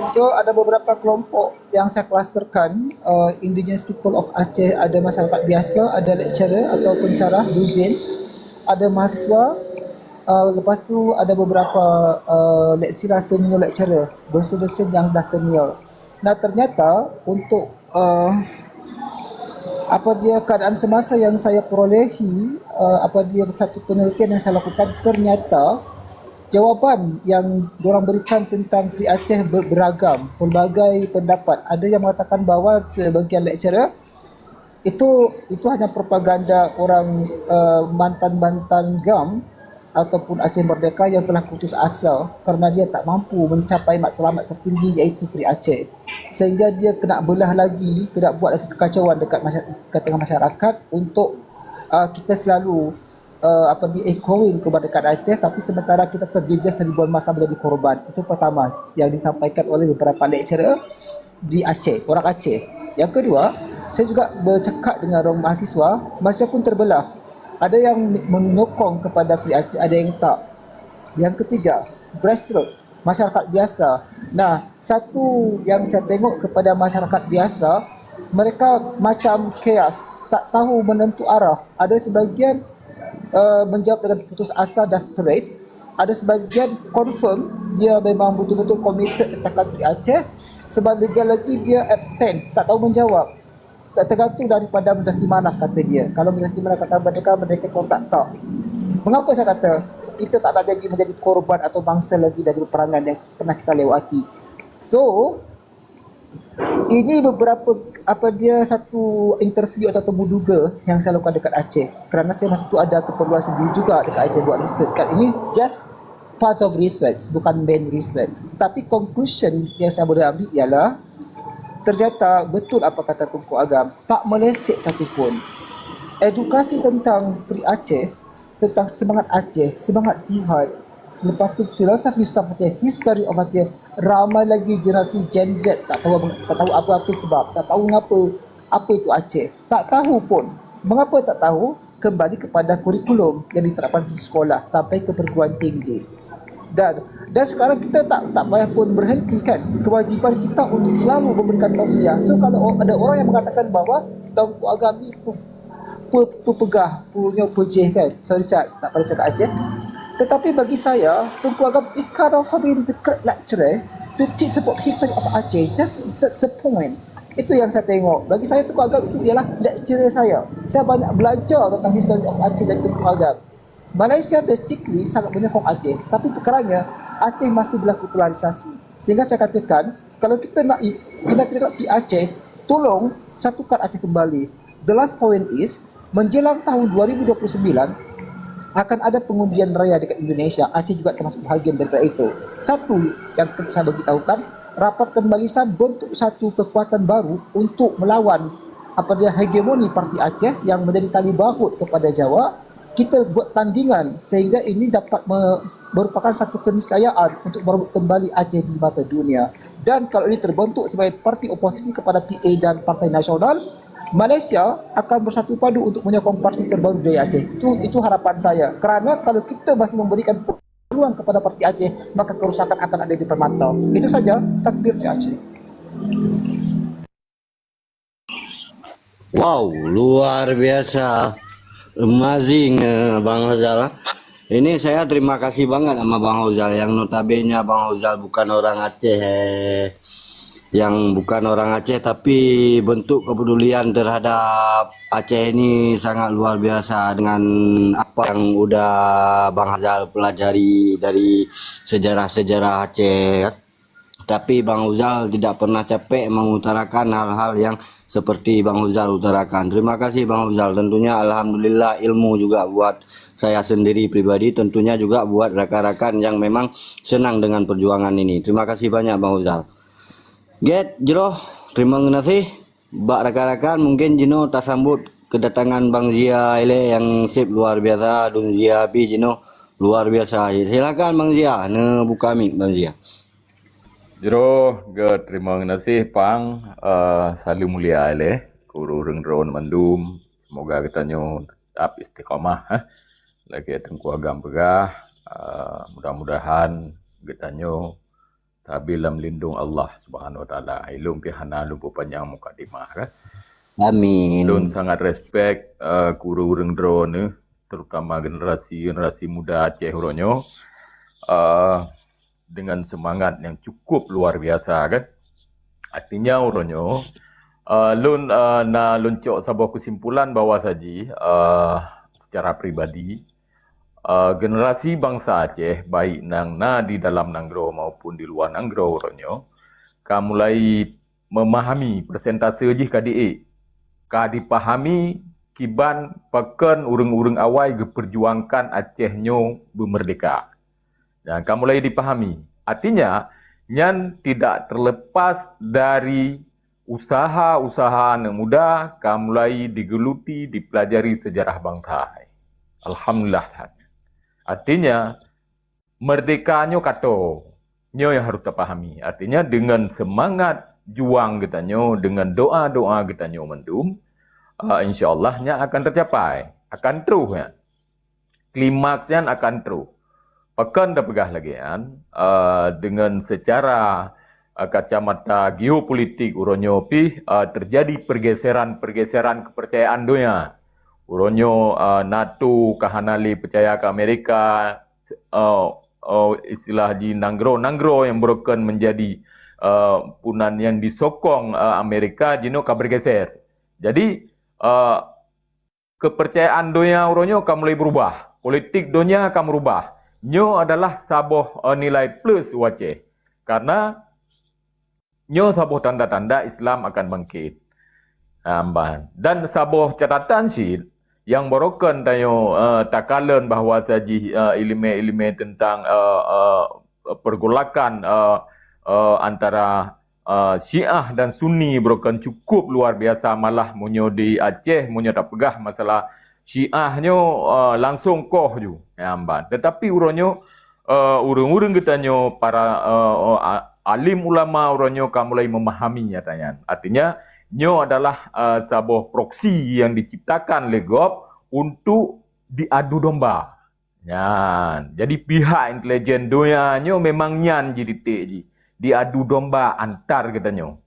So ada beberapa kelompok yang saya klusterkan, indigenous people of Aceh, ada masyarakat biasa, ada lecturer atau pensyarah, duzin, ada mahasiswa, lepas tu ada beberapa lecturer senior lecturer, dosen-dosen yang dah senior. Nah ternyata untuk keadaan semasa yang saya perolehi, satu penelitian yang saya lakukan, ternyata jawapan yang diorang berikan tentang Free Aceh beragam, pelbagai pendapat. Ada yang mengatakan bahawa sebagian lecturer itu hanya propaganda orang mantan-mantan GAM ataupun Aceh Merdeka yang telah putus asa kerana dia tak mampu mencapai matlamat tertinggi iaitu Free Aceh. Sehingga dia kena belah lagi, kena buat lagi kekacauan dekat tengah masyarakat untuk kita selalu echoing kepada keadaan Aceh, tapi sementara kita terjejas ribuan masa menjadi korban. Itu pertama yang disampaikan oleh beberapa lecturer di Aceh, orang Aceh. Yang kedua, saya juga bercakap dengan orang mahasiswa pun terbelah. Ada yang menyokong kepada Free Aceh, ada yang tak. Yang ketiga, grassroots, masyarakat biasa. Nah, satu yang saya tengok kepada masyarakat biasa, mereka macam chaos, tak tahu menentu arah. Ada sebahagian menjawab dengan putus asa, desperate. Ada sebahagian confirm dia memang betul-betul committed tentang Free Aceh. Sebahagian lagi dia abstain, tak tahu menjawab. Tak tergantung daripada Muzaki Manaf kata dia. Kalau Muzaki Manaf kata mereka kontak tak. Mengapa saya kata kita tak nak jadi menjadi korban atau bangsa lagi dari peperangan yang pernah kita lewati. So ini beberapa satu interview atau temu duga yang saya lakukan dekat Aceh. Kerana saya masa tu ada keperluan sendiri juga dekat Aceh buat research. Ini just part of research, bukan main research. Tapi conclusion yang saya boleh ambil ialah ternyata betul apa kata Tengku Agam, tak meleset satupun. Edukasi tentang Free Aceh, tentang semangat Aceh, semangat jihad, lepas tu filosofi Aceh, history of Aceh, ramai lagi generasi Gen Z tak tahu apa-apa sebab, tak tahu apa itu Aceh. Tak tahu pun. Mengapa tak tahu? Kembali kepada kurikulum yang diterapkan di sekolah sampai ke perguruan tinggi. Dan sekarang kita tak payah pun berhenti kan. Kewajipan kita untuk selalu memberikan tausiah. So kalau ada orang yang mengatakan bahawa Tengku Agam ni pegah, punya pejih kan. Sorry saya tak pada cakap Aceh. Tetapi bagi saya, Tengku Agam is kind of being the correct lecturer to teach about history of Aceh. That's the point. Itu yang saya tengok. Bagi saya Tengku Agam itu ialah lecturer saya. Saya banyak belajar tentang history of Aceh dari Tengku Agam. Malaysia basically sangat menyokong Aceh, tapi perkaranya Aceh masih berlaku polarisasi. Sehingga saya katakan, kalau kita nak si Aceh, tolong satukan Aceh kembali. The last point is, menjelang tahun 2029 akan ada pengundian raya dekat Indonesia. Aceh juga termasuk bahagian daripada itu. Satu yang saya beritahukan, rapat kembalisan bentuk satu kekuatan baru untuk melawan hegemoni parti Aceh yang menjadi tali bahut kepada Jawa. Kita buat tandingan sehingga ini dapat merupakan satu keniscayaan untuk merebut kembali Aceh di mata dunia. Dan kalau ini terbentuk sebagai parti oposisi kepada PA dan Partai Nasional, Malaysia akan bersatu padu untuk menyokong parti terbaru dari Aceh. Itu harapan saya. Kerana kalau kita masih memberikan peluang kepada parti Aceh, maka kerusakan akan ada di depan mata. Itu saja. Takbir si Aceh.
Wow, luar biasa. Amazing, Bang Hozal. Ini saya terima kasih banget sama Bang Hozal yang notabene Bang Hozal bukan orang Aceh. Yang bukan orang Aceh tapi bentuk kepedulian terhadap Aceh ini sangat luar biasa dengan apa yang udah Bang Hozal pelajari dari sejarah-sejarah Aceh. Tapi Bang Hozal tidak pernah capek mengutarakan hal-hal yang seperti Bang Hozal utarakan. Terima kasih Bang Hozal. Tentunya alhamdulillah ilmu juga buat saya sendiri pribadi, tentunya juga buat rekan-rekan yang memang senang dengan perjuangan ini. Terima kasih banyak Bang Hozal. Get Jero, terima kasih. Bak rekan-rekan mungkin Jino tak sambut kedatangan Bang Zia ile yang sip luar biasa. Dun Zia pi Jino luar biasa. Silakan Bang Zia, buka mic Bang Zia.
Jero, terima kasih Pang, salim mulia kuru urang drone mandum, semoga kita tetap istiqomah, lagi tengku agam pegah, mudah-mudahan kita tabi dalam lindung Allah Subhanahu Wa Taala, ilum pihana lumpuh panjang muka dimah kan.
Amin.
Don sangat respect kuru urang drone, terutama generasi muda Aceh uronyo. Dengan semangat yang cukup luar biasa kan. Artinya uronyo na luncok sebuah kesimpulan bahwa saji secara pribadi generasi bangsa Aceh baik di dalam Nanggro maupun di luar Nanggro uronyo mulai memahami persentase ji KDA dipahami kiban pakan urang-urang awai geperjuangkan Acehnyo bermerdeka. Dan kamu mulai dipahami. Artinya, nyan tidak terlepas dari usaha-usaha anak muda, kamu mulai digeluti, dipelajari sejarah bangsa. Alhamdulillah. Artinya, merdekanya kato, nyo yang harus terpahami. Artinya, dengan semangat juang kita nyo, dengan doa-doa kita nyo mendum, insyaAllah nya akan tercapai. Akan terus ya. Klimaksnya akan terus. Pekan dah pegah lagi kan, dengan secara kacamata geopolitik uronyo terjadi pergeseran kepercayaan dunia. Uronyo NATO kahanali percaya ke Amerika, istilah di Nanggro yang broken menjadi punan yang disokong Amerika jino ka bergeser. Jadi kepercayaan dunia uronyo akan mulai berubah, politik dunia akan berubah. Nyo adalah sabuh nilai plus Aceh. Karena nyo sabuh tanda-tanda Islam akan bangkit. Dan sabuh catatan sih yang borokan tayo takalan bahawa saji ilmu-ilmu tentang pergolakan antara Syiah dan Sunni borokan cukup luar biasa, malah munyo di Aceh munyo tak pegah masalah Syiahnya langsung koh ju. Tetapi uronyo urung-urung kita nyo para alim ulama uronyo kamu mulai memahami nyatanya. Artinya nyo adalah sebuah proksi yang diciptakan oleh GOP untuk diadu domba. Jadi pihak intelijen dunia nyo memang nyan jadi diadu domba antar kita nyo.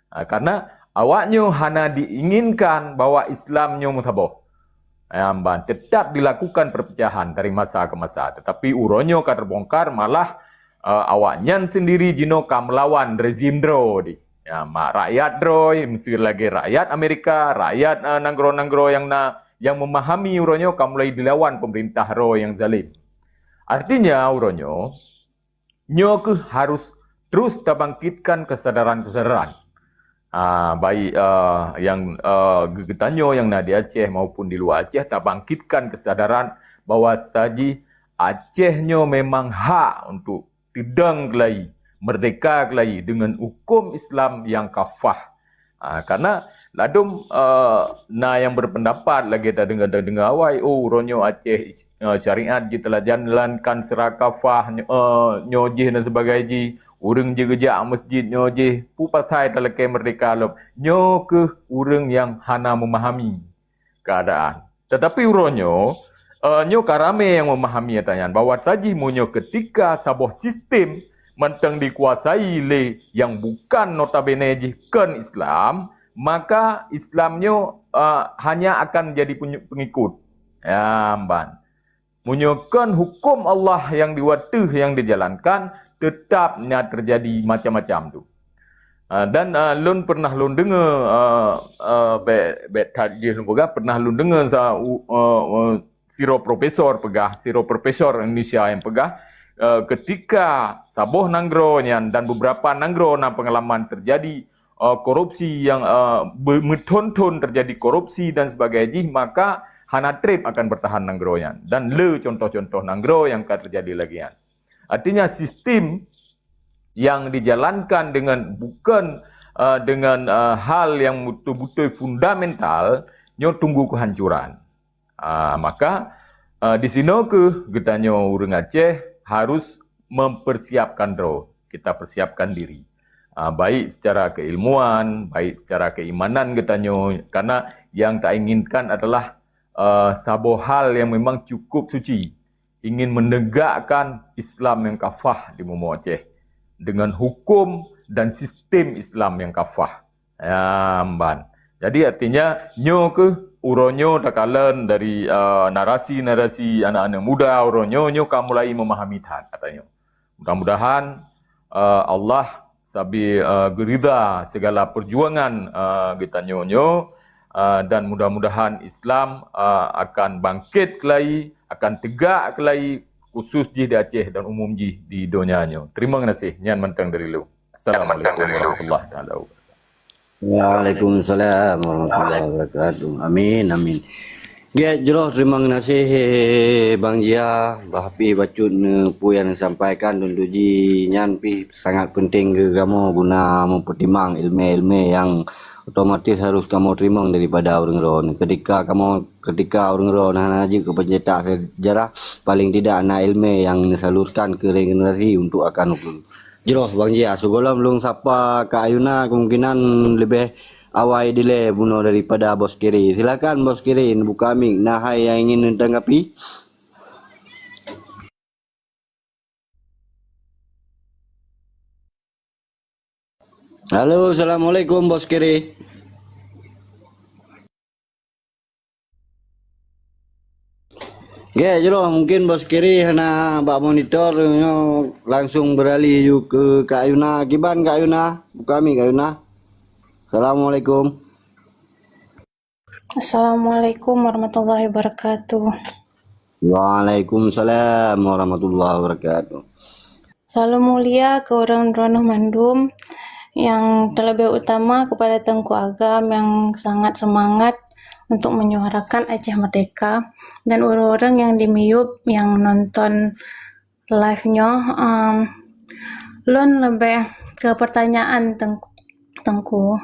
Karena awaknyo hanya diinginkan bahwa Islam nyo mutaboh. Tetap dilakukan perpecahan dari masa ke masa. Tetapi uronyo ka terbongkar malah awaknya sendiri jino ka melawan rezim dro di. Rakyat dro, mesti lagi rakyat Amerika, rakyat nanggro-nanggro yang memahami uronyo ka mulai dilawan pemerintah ro yang zalim. Artinya uronyo nyo harus terus terbangkitkan kesadaran-kesadaran. Baik yang gegetanyo yang di Aceh maupun di luar Aceh tak bangkitkan kesadaran bahwa saji Acehnyo memang hak untuk tidang kelai, merdeka kelai dengan hukum Islam yang kafah. Karena ladum yang berpendapat lagi tak dengar awai ronyo Aceh syariat kita telah jalankan secara kafah nyojih dan sebagainya. Urang je gejak masjid nyo je pupatai telekai merdeka lop nyo ke urang yang hana memahami keadaan. Tetapi uronyo nyo karame yang memahami tanyaan bahwa saji munyo ketika sabuh sistem mentang dikuasai le yang bukan notabene jihkan Islam, maka Islamnya hanya akan jadi pengikut. Ya, ban. Menyokan hukum Allah yang diwatuh yang dijalankan, tetapnya terjadi macam-macam tu. Dan lun pernah lun dengar bet tajih juga pernah lun dengar siro profesor Indonesia yang pegah ketika saboh nanggro dan beberapa nanggro na pengalaman terjadi korupsi yang bertonton terjadi korupsi dan sebagainya, maka hana trip akan bertahan nanggro dan contoh-contoh nanggro yang akan terjadi lagi. Artinya sistem yang dijalankan dengan bukan dengan hal yang betul-betul fundamental, nyo tunggu kehancuran. Maka di sini kita orang Aceh harus mempersiapkan kita persiapkan diri. Baik secara keilmuan, baik secara keimanan kita karena yang tak inginkan adalah sabo hal yang memang cukup suci, ingin menegakkan Islam yang kafah di Mumu Aceh dengan hukum dan sistem Islam yang kafah. Ban. Jadi artinya uronyo takalan dari narasi-narasi anak-anak muda, uronyo kamu mulai memahami katanya. Mudah-mudahan Allah sabi gerida segala perjuangan kita dan mudah-mudahan Islam akan bangkit kelai, akan tegak kelai, khusus di Aceh dan umum di dunianya. Terima kasih. Nyan mentang dari lu. Assalamualaikum warahmatullahi wabarakatuh.
Waalaikumsalam warahmatullahi wabarakatuh. Amin, amin. Ya, jelas terima kasih Bang Jia, Bahapi bacut pu yang sampaikan dan duji nyan pi sangat penting ke kamu guna mempertimbang ilmu-ilmu yang otomatis harus kamu terima daripada orang ron. Ketika orang ron haji ke pencetak sejarah, paling tidak anak ilmu yang disalurkan ke regenerasi untuk akan jelas Bang Jia. Segala belum sapa ke Ayuna kemungkinan lebih awai dile bunuh daripada Bos Kiri. Silakan Bos Kiri, buka mic. Nah, yang ingin ditanggapi. Halo, assalamualaikum Bos Kiri. Ya, jelas mungkin Bos Kiri hana bak monitor langsung beralih yuk ke Kak Ayuna. Kiban Kak Ayuna, buka mic Kak Ayuna. Assalamualaikum.
Assalamualaikum warahmatullahi wabarakatuh.
Waalaikumsalam warahmatullahi wabarakatuh.
Salam mulia ke orang-orang Mandum, yang terlebih utama kepada Tengku Agam yang sangat semangat untuk menyuarakan Aceh Merdeka, dan orang-orang yang di Miyub yang nonton live-nya. Lon lebih ke pertanyaan Tengku.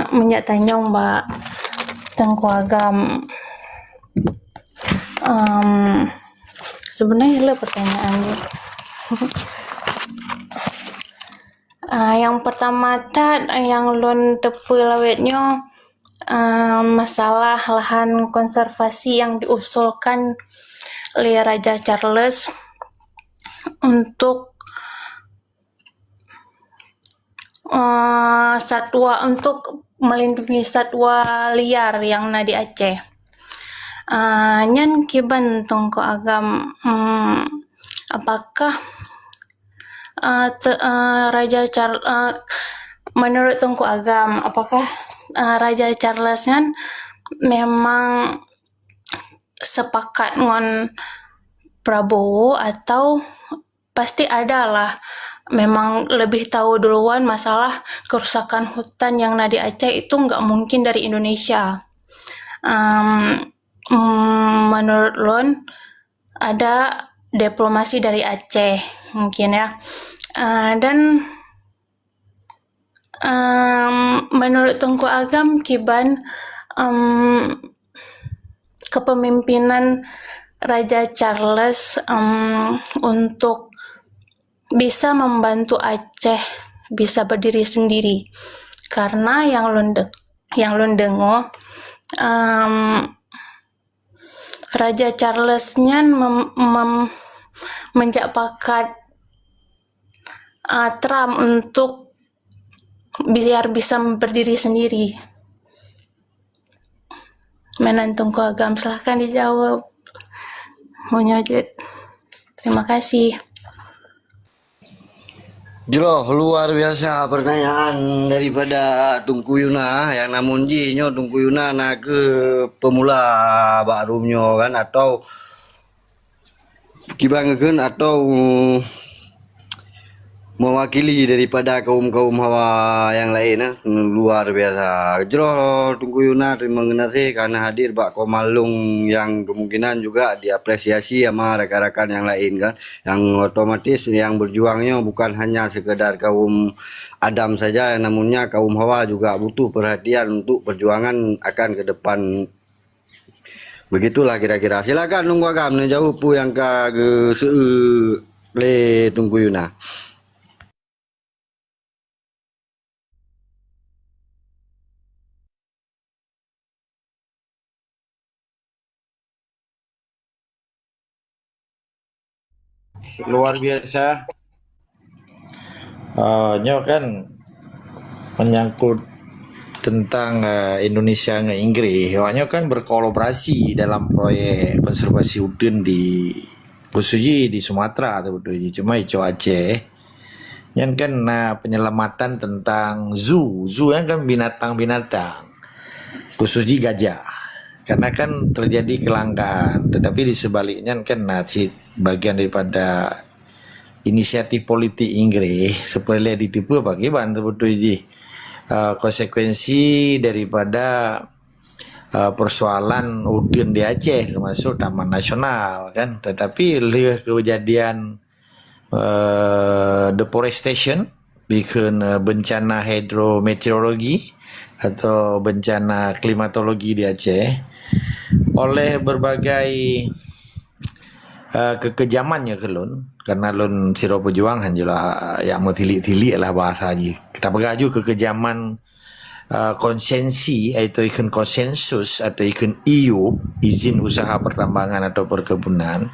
Minyak tanyong Mbak Tengku Agam. Sebenarnya lah pertanyaannya. Yang pertama yang lon tepi lawetnya masalah lahan konservasi yang diusulkan oleh Raja Charles untuk satwa, untuk melindungi satwa liar yang ada di Aceh. Nyan kiban Tengku Agam, apakah Raja Charles, menurut Tengku Agam, apakah Raja Charles kan memang sepakat dengan Prabowo, atau pasti adalah memang lebih tahu duluan masalah kerusakan hutan yang ada di Aceh itu nggak mungkin dari Indonesia. Menurut Lon ada diplomasi dari Aceh mungkin ya. Dan menurut Tengku Agam kiban kepemimpinan Raja Charles untuk bisa membantu Aceh bisa berdiri sendiri, karena yang lon dengo Raja Charles-nya menjak pakat Trump untuk biar bisa berdiri sendiri. Menantung Ko Agam, silahkan dijawab. Menyojot. Terima kasih.
Jroh, luar biasa pertanyaan daripada Tungku Yuna yang namun jinyo Tungku Yuna na ke pemula barunya kan atau kibangeun atau mewakili daripada kaum-kaum Hawa yang lain luar biasa. Jroh Tungku Yuna terima kasih karena hadir Pak Komalung yang kemungkinan juga diapresiasi sama rekan-rekan yang lain kan, yang otomatis yang berjuangnya bukan hanya sekedar kaum Adam saja, namunnya kaum Hawa juga butuh perhatian untuk perjuangan akan ke depan. Begitulah kira-kira. Silakan Tungku Agam jawab pu yang ke le Tungku Yuna.
Luar biasa. Nyo kan menyangkut tentang Indonesia dengan Inggris. Nyo kan berkolaborasi dalam proyek konservasi udin di khususnya di Sumatera sebetulnya. Cuma ijo Aceh. Yang kan penyelamatan tentang zoo yang kan binatang-binatang, khususnya gajah. Karena kan terjadi kelangkaan, tetapi di sebaliknya kan bagian daripada inisiatif politik Inggris supaya ditipu bagaimana sebetulnya konsekuensi daripada persoalan udin di Aceh termasuk Taman Nasional kan, tetapi lihat kejadian deforestation bikin bencana hidrometeorologi atau bencana klimatologi di Aceh oleh berbagai kekejamannya kelun, karena lun siro pejuang hanjulah yang mau tilik-tilik lah bahasanya. Kita pegaju kekejaman konsensi atau ikon konsensus atau ikon EU izin usaha pertambangan atau perkebunan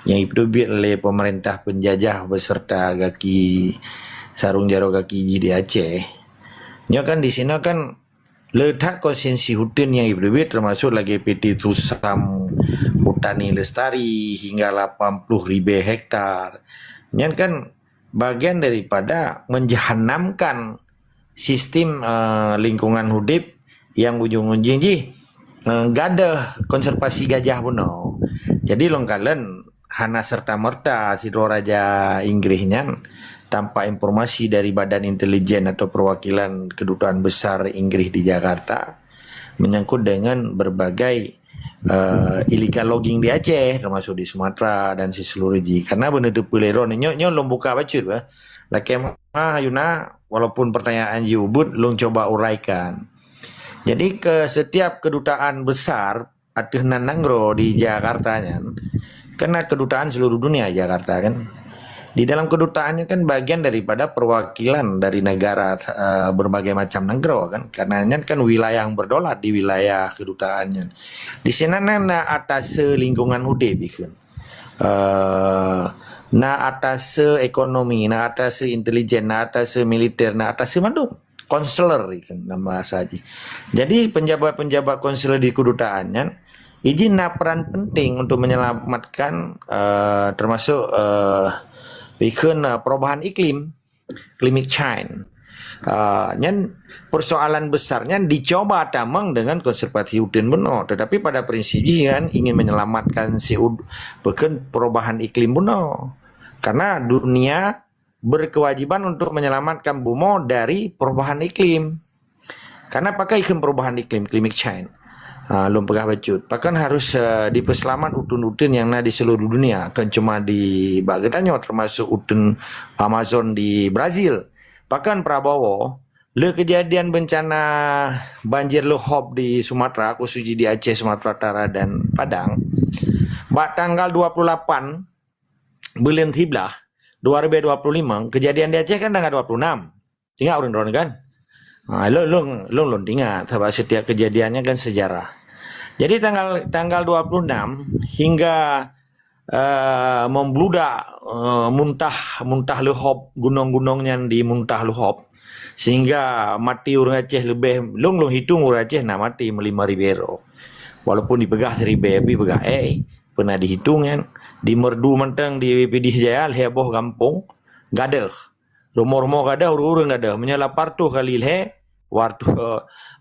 yang diterbit oleh pemerintah penjajah beserta kaki sarung jaro kaki di Aceh. Nyo kan di sini kan letak konsensi hutan yang diterbit termasuk lagi PT Tusam Hutani Lestari hingga 80.000 hektar. Nyo kan bagian daripada menjahanamkan sistem lingkungan hidup yang ujung-ujungnya gak ada konservasi gajah puno. Jadi longkalen hana serta merta sidro raja Inggrisnya tanpa informasi dari badan intelijen atau perwakilan kedutaan besar Inggris di Jakarta menyangkut dengan berbagai illegal logging di Aceh termasuk di Sumatera dan di seluruh karena benar depulero nyo lom buka bacut laki Yuna walaupun pertanyaan Yubud lung coba uraikan. Jadi ke setiap kedutaan besar ada nanangro di Jakarta karena kedutaan seluruh dunia Jakarta kan. Di dalam kedutaannya kan bagian daripada perwakilan dari negara berbagai macam negara kan, karena kan wilayah yang berdolat di wilayah kedutaannya. Di sana atas lingkungan hidup kan. Atas ekonomi, atas intelijen, atas militer, atas mandung konselor kan nama saja. Jadi penjabat-penjabat konselor di kedutaannya izin peran penting untuk menyelamatkan termasuk perubahan iklim, climate change. Persoalan besarnya dicoba tamang dengan konservasi hutan benar, tetapi pada prinsipnya kan ingin menyelamatkan perubahan iklim benar. Karena dunia berkewajiban untuk menyelamatkan bumi dari perubahan iklim. Karena pakai perubahan iklim, climate change. Belum pegah bacut. Bahkan harus diperselamat utun-utun yang di seluruh dunia. Kan cuma di Bagdadnya termasuk utun Amazon di Brazil. Bahkan Prabowo, kejadian bencana banjir lahar di Sumatera, khususnya di Aceh, Sumatera Utara dan Padang. Tanggal 28 bulan Tiblah 2025, kejadian di Aceh kan tanggal 26. Tinggal orang-orang kan? Long ingat sebab setiap kejadiannya kan sejarah. Jadi tanggal 26 hingga membludak, muntah lehop gunung-gunungnya di muntah lehop, sehingga mati orang Aceh lebih long hitung orang Aceh nak mati 5,000 walaupun dipegah 1,000 tapi pegah pernah dihitung kan di merdu menteng di Pidih Jaya heboh kampung gadah rumah-rumah gadah urang gadah menyelapar tu kali waktu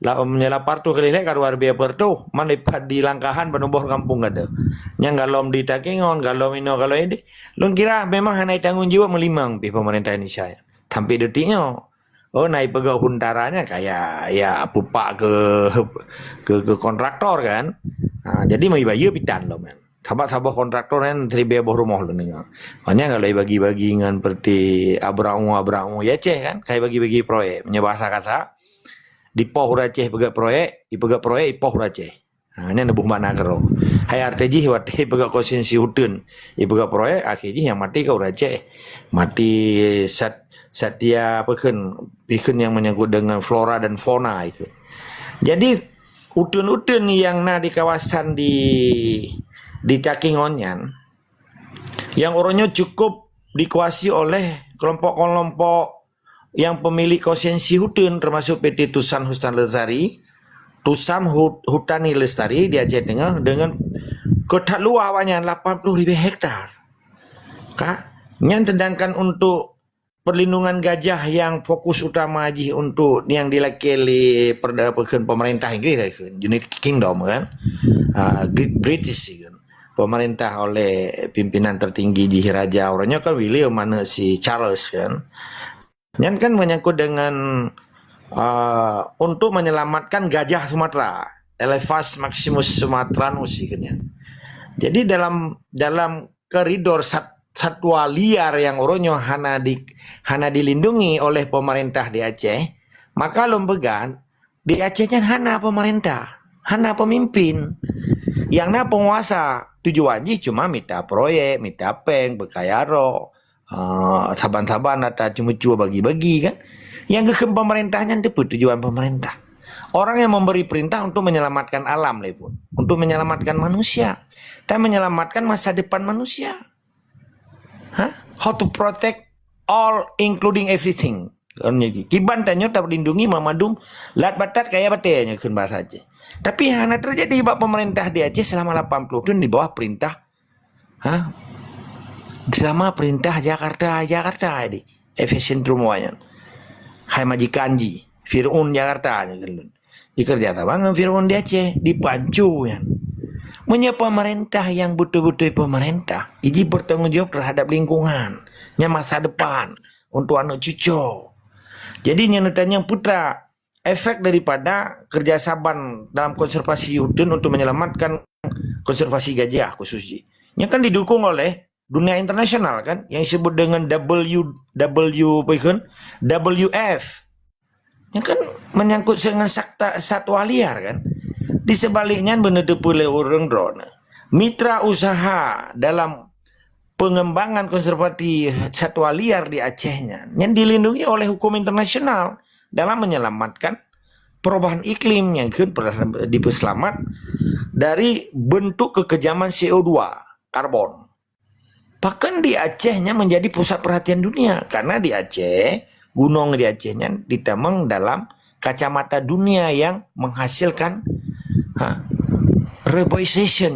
menyelapar tu kali karuar biar pertu mana di langkahan penubuh kampung gadah yang galom di Takengon galom ino kalau ini lu kira memang hanai tanggung jawab melimang pi pemerintah Indonesia sampai detiknya naik pegawai huntaranya kayak ya pupak ke kontraktor kan. Jadi mau bayar pitan loh men. Sabah kontraktor kan 3,000 rumah lo nih. Makanya kalau bagi-bagi dengan seperti abramu ya Aceh kan kayak bagi-bagi proyek menyebasa kata di poh Aceh pegawai proyek, di pegawai proyek di poh Aceh. Hanya nebuh mana kero. Hai arteji wate pegawai konsensi hutun, di pegawai proyek akhirnya yang mati kau Aceh. Mati Satya peken yang menyangkut dengan flora dan fauna itu. Jadi utun-utun yang di kawasan di Takengonyan yang orangnya cukup dikuasai oleh kelompok-kelompok yang pemilik konsensi hutun termasuk PT Tusan Hutan Lestari, Tusan Hutani Lestari di Aceh Tengah dengan kota luasannya 80,000 hektar. Sedangkan untuk perlindungan gajah yang fokus utama aja untuk yang dilakili pemerintah Inggris kan, United Kingdom kan, British kan, pemerintah oleh pimpinan tertinggi di Raja orangnya kan William mana si Charles kan, yang kan menyangkut dengan untuk menyelamatkan gajah Sumatera, Elephas maximus sumatranus kan. Jadi dalam koridor satwa liar yang orangnya hana dilindungi oleh pemerintah di Aceh, maka lombegan di Acehnya hana pemerintah, hana pemimpin, yang penguasa tujuannya cuma minta proyek, minta peng, berkayaro, saban-saban atau cuma bagi-bagi kan, yang ke pemerintahnya itu tujuan pemerintah. Orang yang memberi perintah untuk menyelamatkan alam pun, untuk menyelamatkan manusia, dan menyelamatkan masa depan manusia. How to protect all including everything. Kiban tanya tak melindungi mamadum lat batat kaya batenya kun bahasa Aceh. Tapi yang terjadi bak pemerintah di Aceh selama 80 tahun di bawah perintah selama perintah Jakarta di epicentrum wayan. Hai majikanji Fir'aun Jakarta nya gelun. Dikerja tabang Fir'aun di Aceh dipancu ya. Pemerintah yang betul-betul pemerintah ini bertanggung jawab terhadap lingkungannya masa depan untuk anak cucu. Jadi yang putra efek daripada kerjasama dalam konservasi hutan untuk menyelamatkan konservasi gajah khususnya. Yang kan didukung oleh dunia internasional kan yang disebut dengan WWF. Yang kan menyangkut dengan satwa liar kan. Di sebaliknya benar-benar oleh orang drone. Mitra usaha dalam pengembangan konservasi satwa liar di Acehnya yang dilindungi oleh hukum internasional dalam menyelamatkan perubahan iklim yang diperselamat dari bentuk kekejaman CO2 karbon. Bahkan di Acehnya menjadi pusat perhatian dunia karena di Aceh gunung di Acehnya ditemang dalam kacamata dunia yang menghasilkan reboisation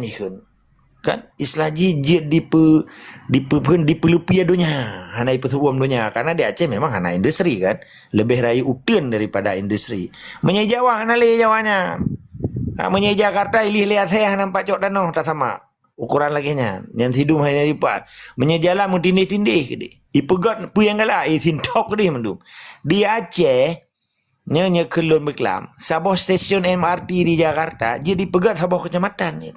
kan islahnya di pelupia dunia hana ipetuam dunia karena di Aceh memang hana industri kan lebih raya utun daripada industri menyai Jawa hana le Jawanya menyai Jakarta ilih lihat saya nampak cok danau tak sama ukuran lagi nya yang hidung hanya lipat menyai jalan mutindih-tindih gede ipegat pu yang galak sintop gede mendum di Aceh nya kelun beklam Sabah stasiun MRT di Jakarta jadi pegat Sabah kecamatan ni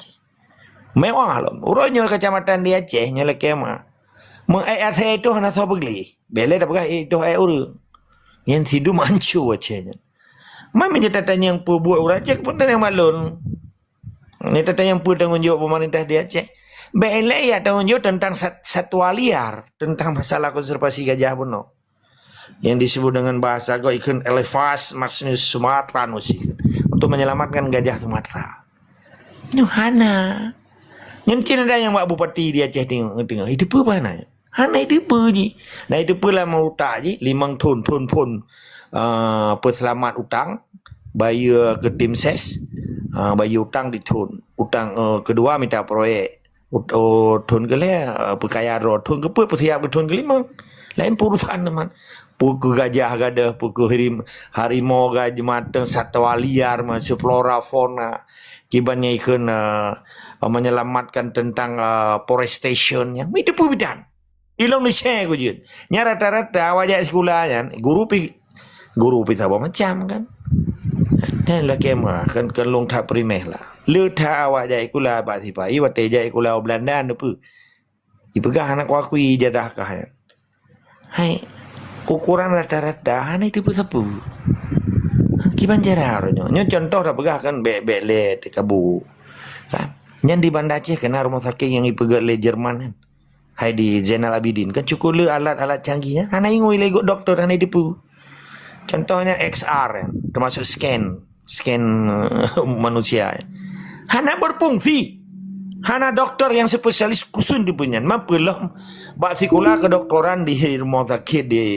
mewah loh urutnya kecamatan di Aceh nya lekema mengayat saya itu hana sabah geli bela dah pegah itu ayat uru yang hidup mancu Acehnya mai menjadi yang buat orang Aceh pun yang malun ni tata yang tanggung jawab pemerintah di Aceh bela ya tanggung jawab tentang satwa liar tentang masalah konservasi gajah pun yang disebut dengan bahasa ikan Elephas maximus sumatranus untuk menyelamatkan gajah Sumatera. Nyuhana Mungkin ada yang buat bupati di Aceh tengok hidup apa nak? Hana hidup je. Nah hidup lah mau utak je 5 ton pun perselamat utang bayar ke tim ses bayar utang di ton. Utang kedua minta proyek. Ton ke lah perkaya roh ton ke apa persiap ke ton kelima. Lain perusahaan teman. Pukul gajah gada, pukul harimau gajah matang, satwa liar, masuk flora fauna. Kibannya ikan menyelamatkan tentang forestation yang itu pun bidang. Ilong ni share ko je. Nya rata-rata wajak sekolah kan, guru pi apa macam kan. Nah lah kema kan long tak primeh lah. Le ta wajak sekolah ba si pai wa te jai sekolah Belanda ne pu. Ipegah anak wakui jatah kah. Hai ukuran rata-rata hana itu pun sapu. Kiban jararnya. Nya contoh dah pegah kan bek le te kabu. Kan. Yang di Banda Aceh kena rumah sakit yang dipegang oleh Jerman kan. Hai di Zainal Abidin kan cukup le alat-alat canggihnya. Hana ingui lego doktor hana dipu. Contohnya XR kan, termasuk scan manusia. Hana berfungsi. Hana doktor yang spesialis khusus di punya. Mapalah bak sekolah kedokteran di rumah sakit di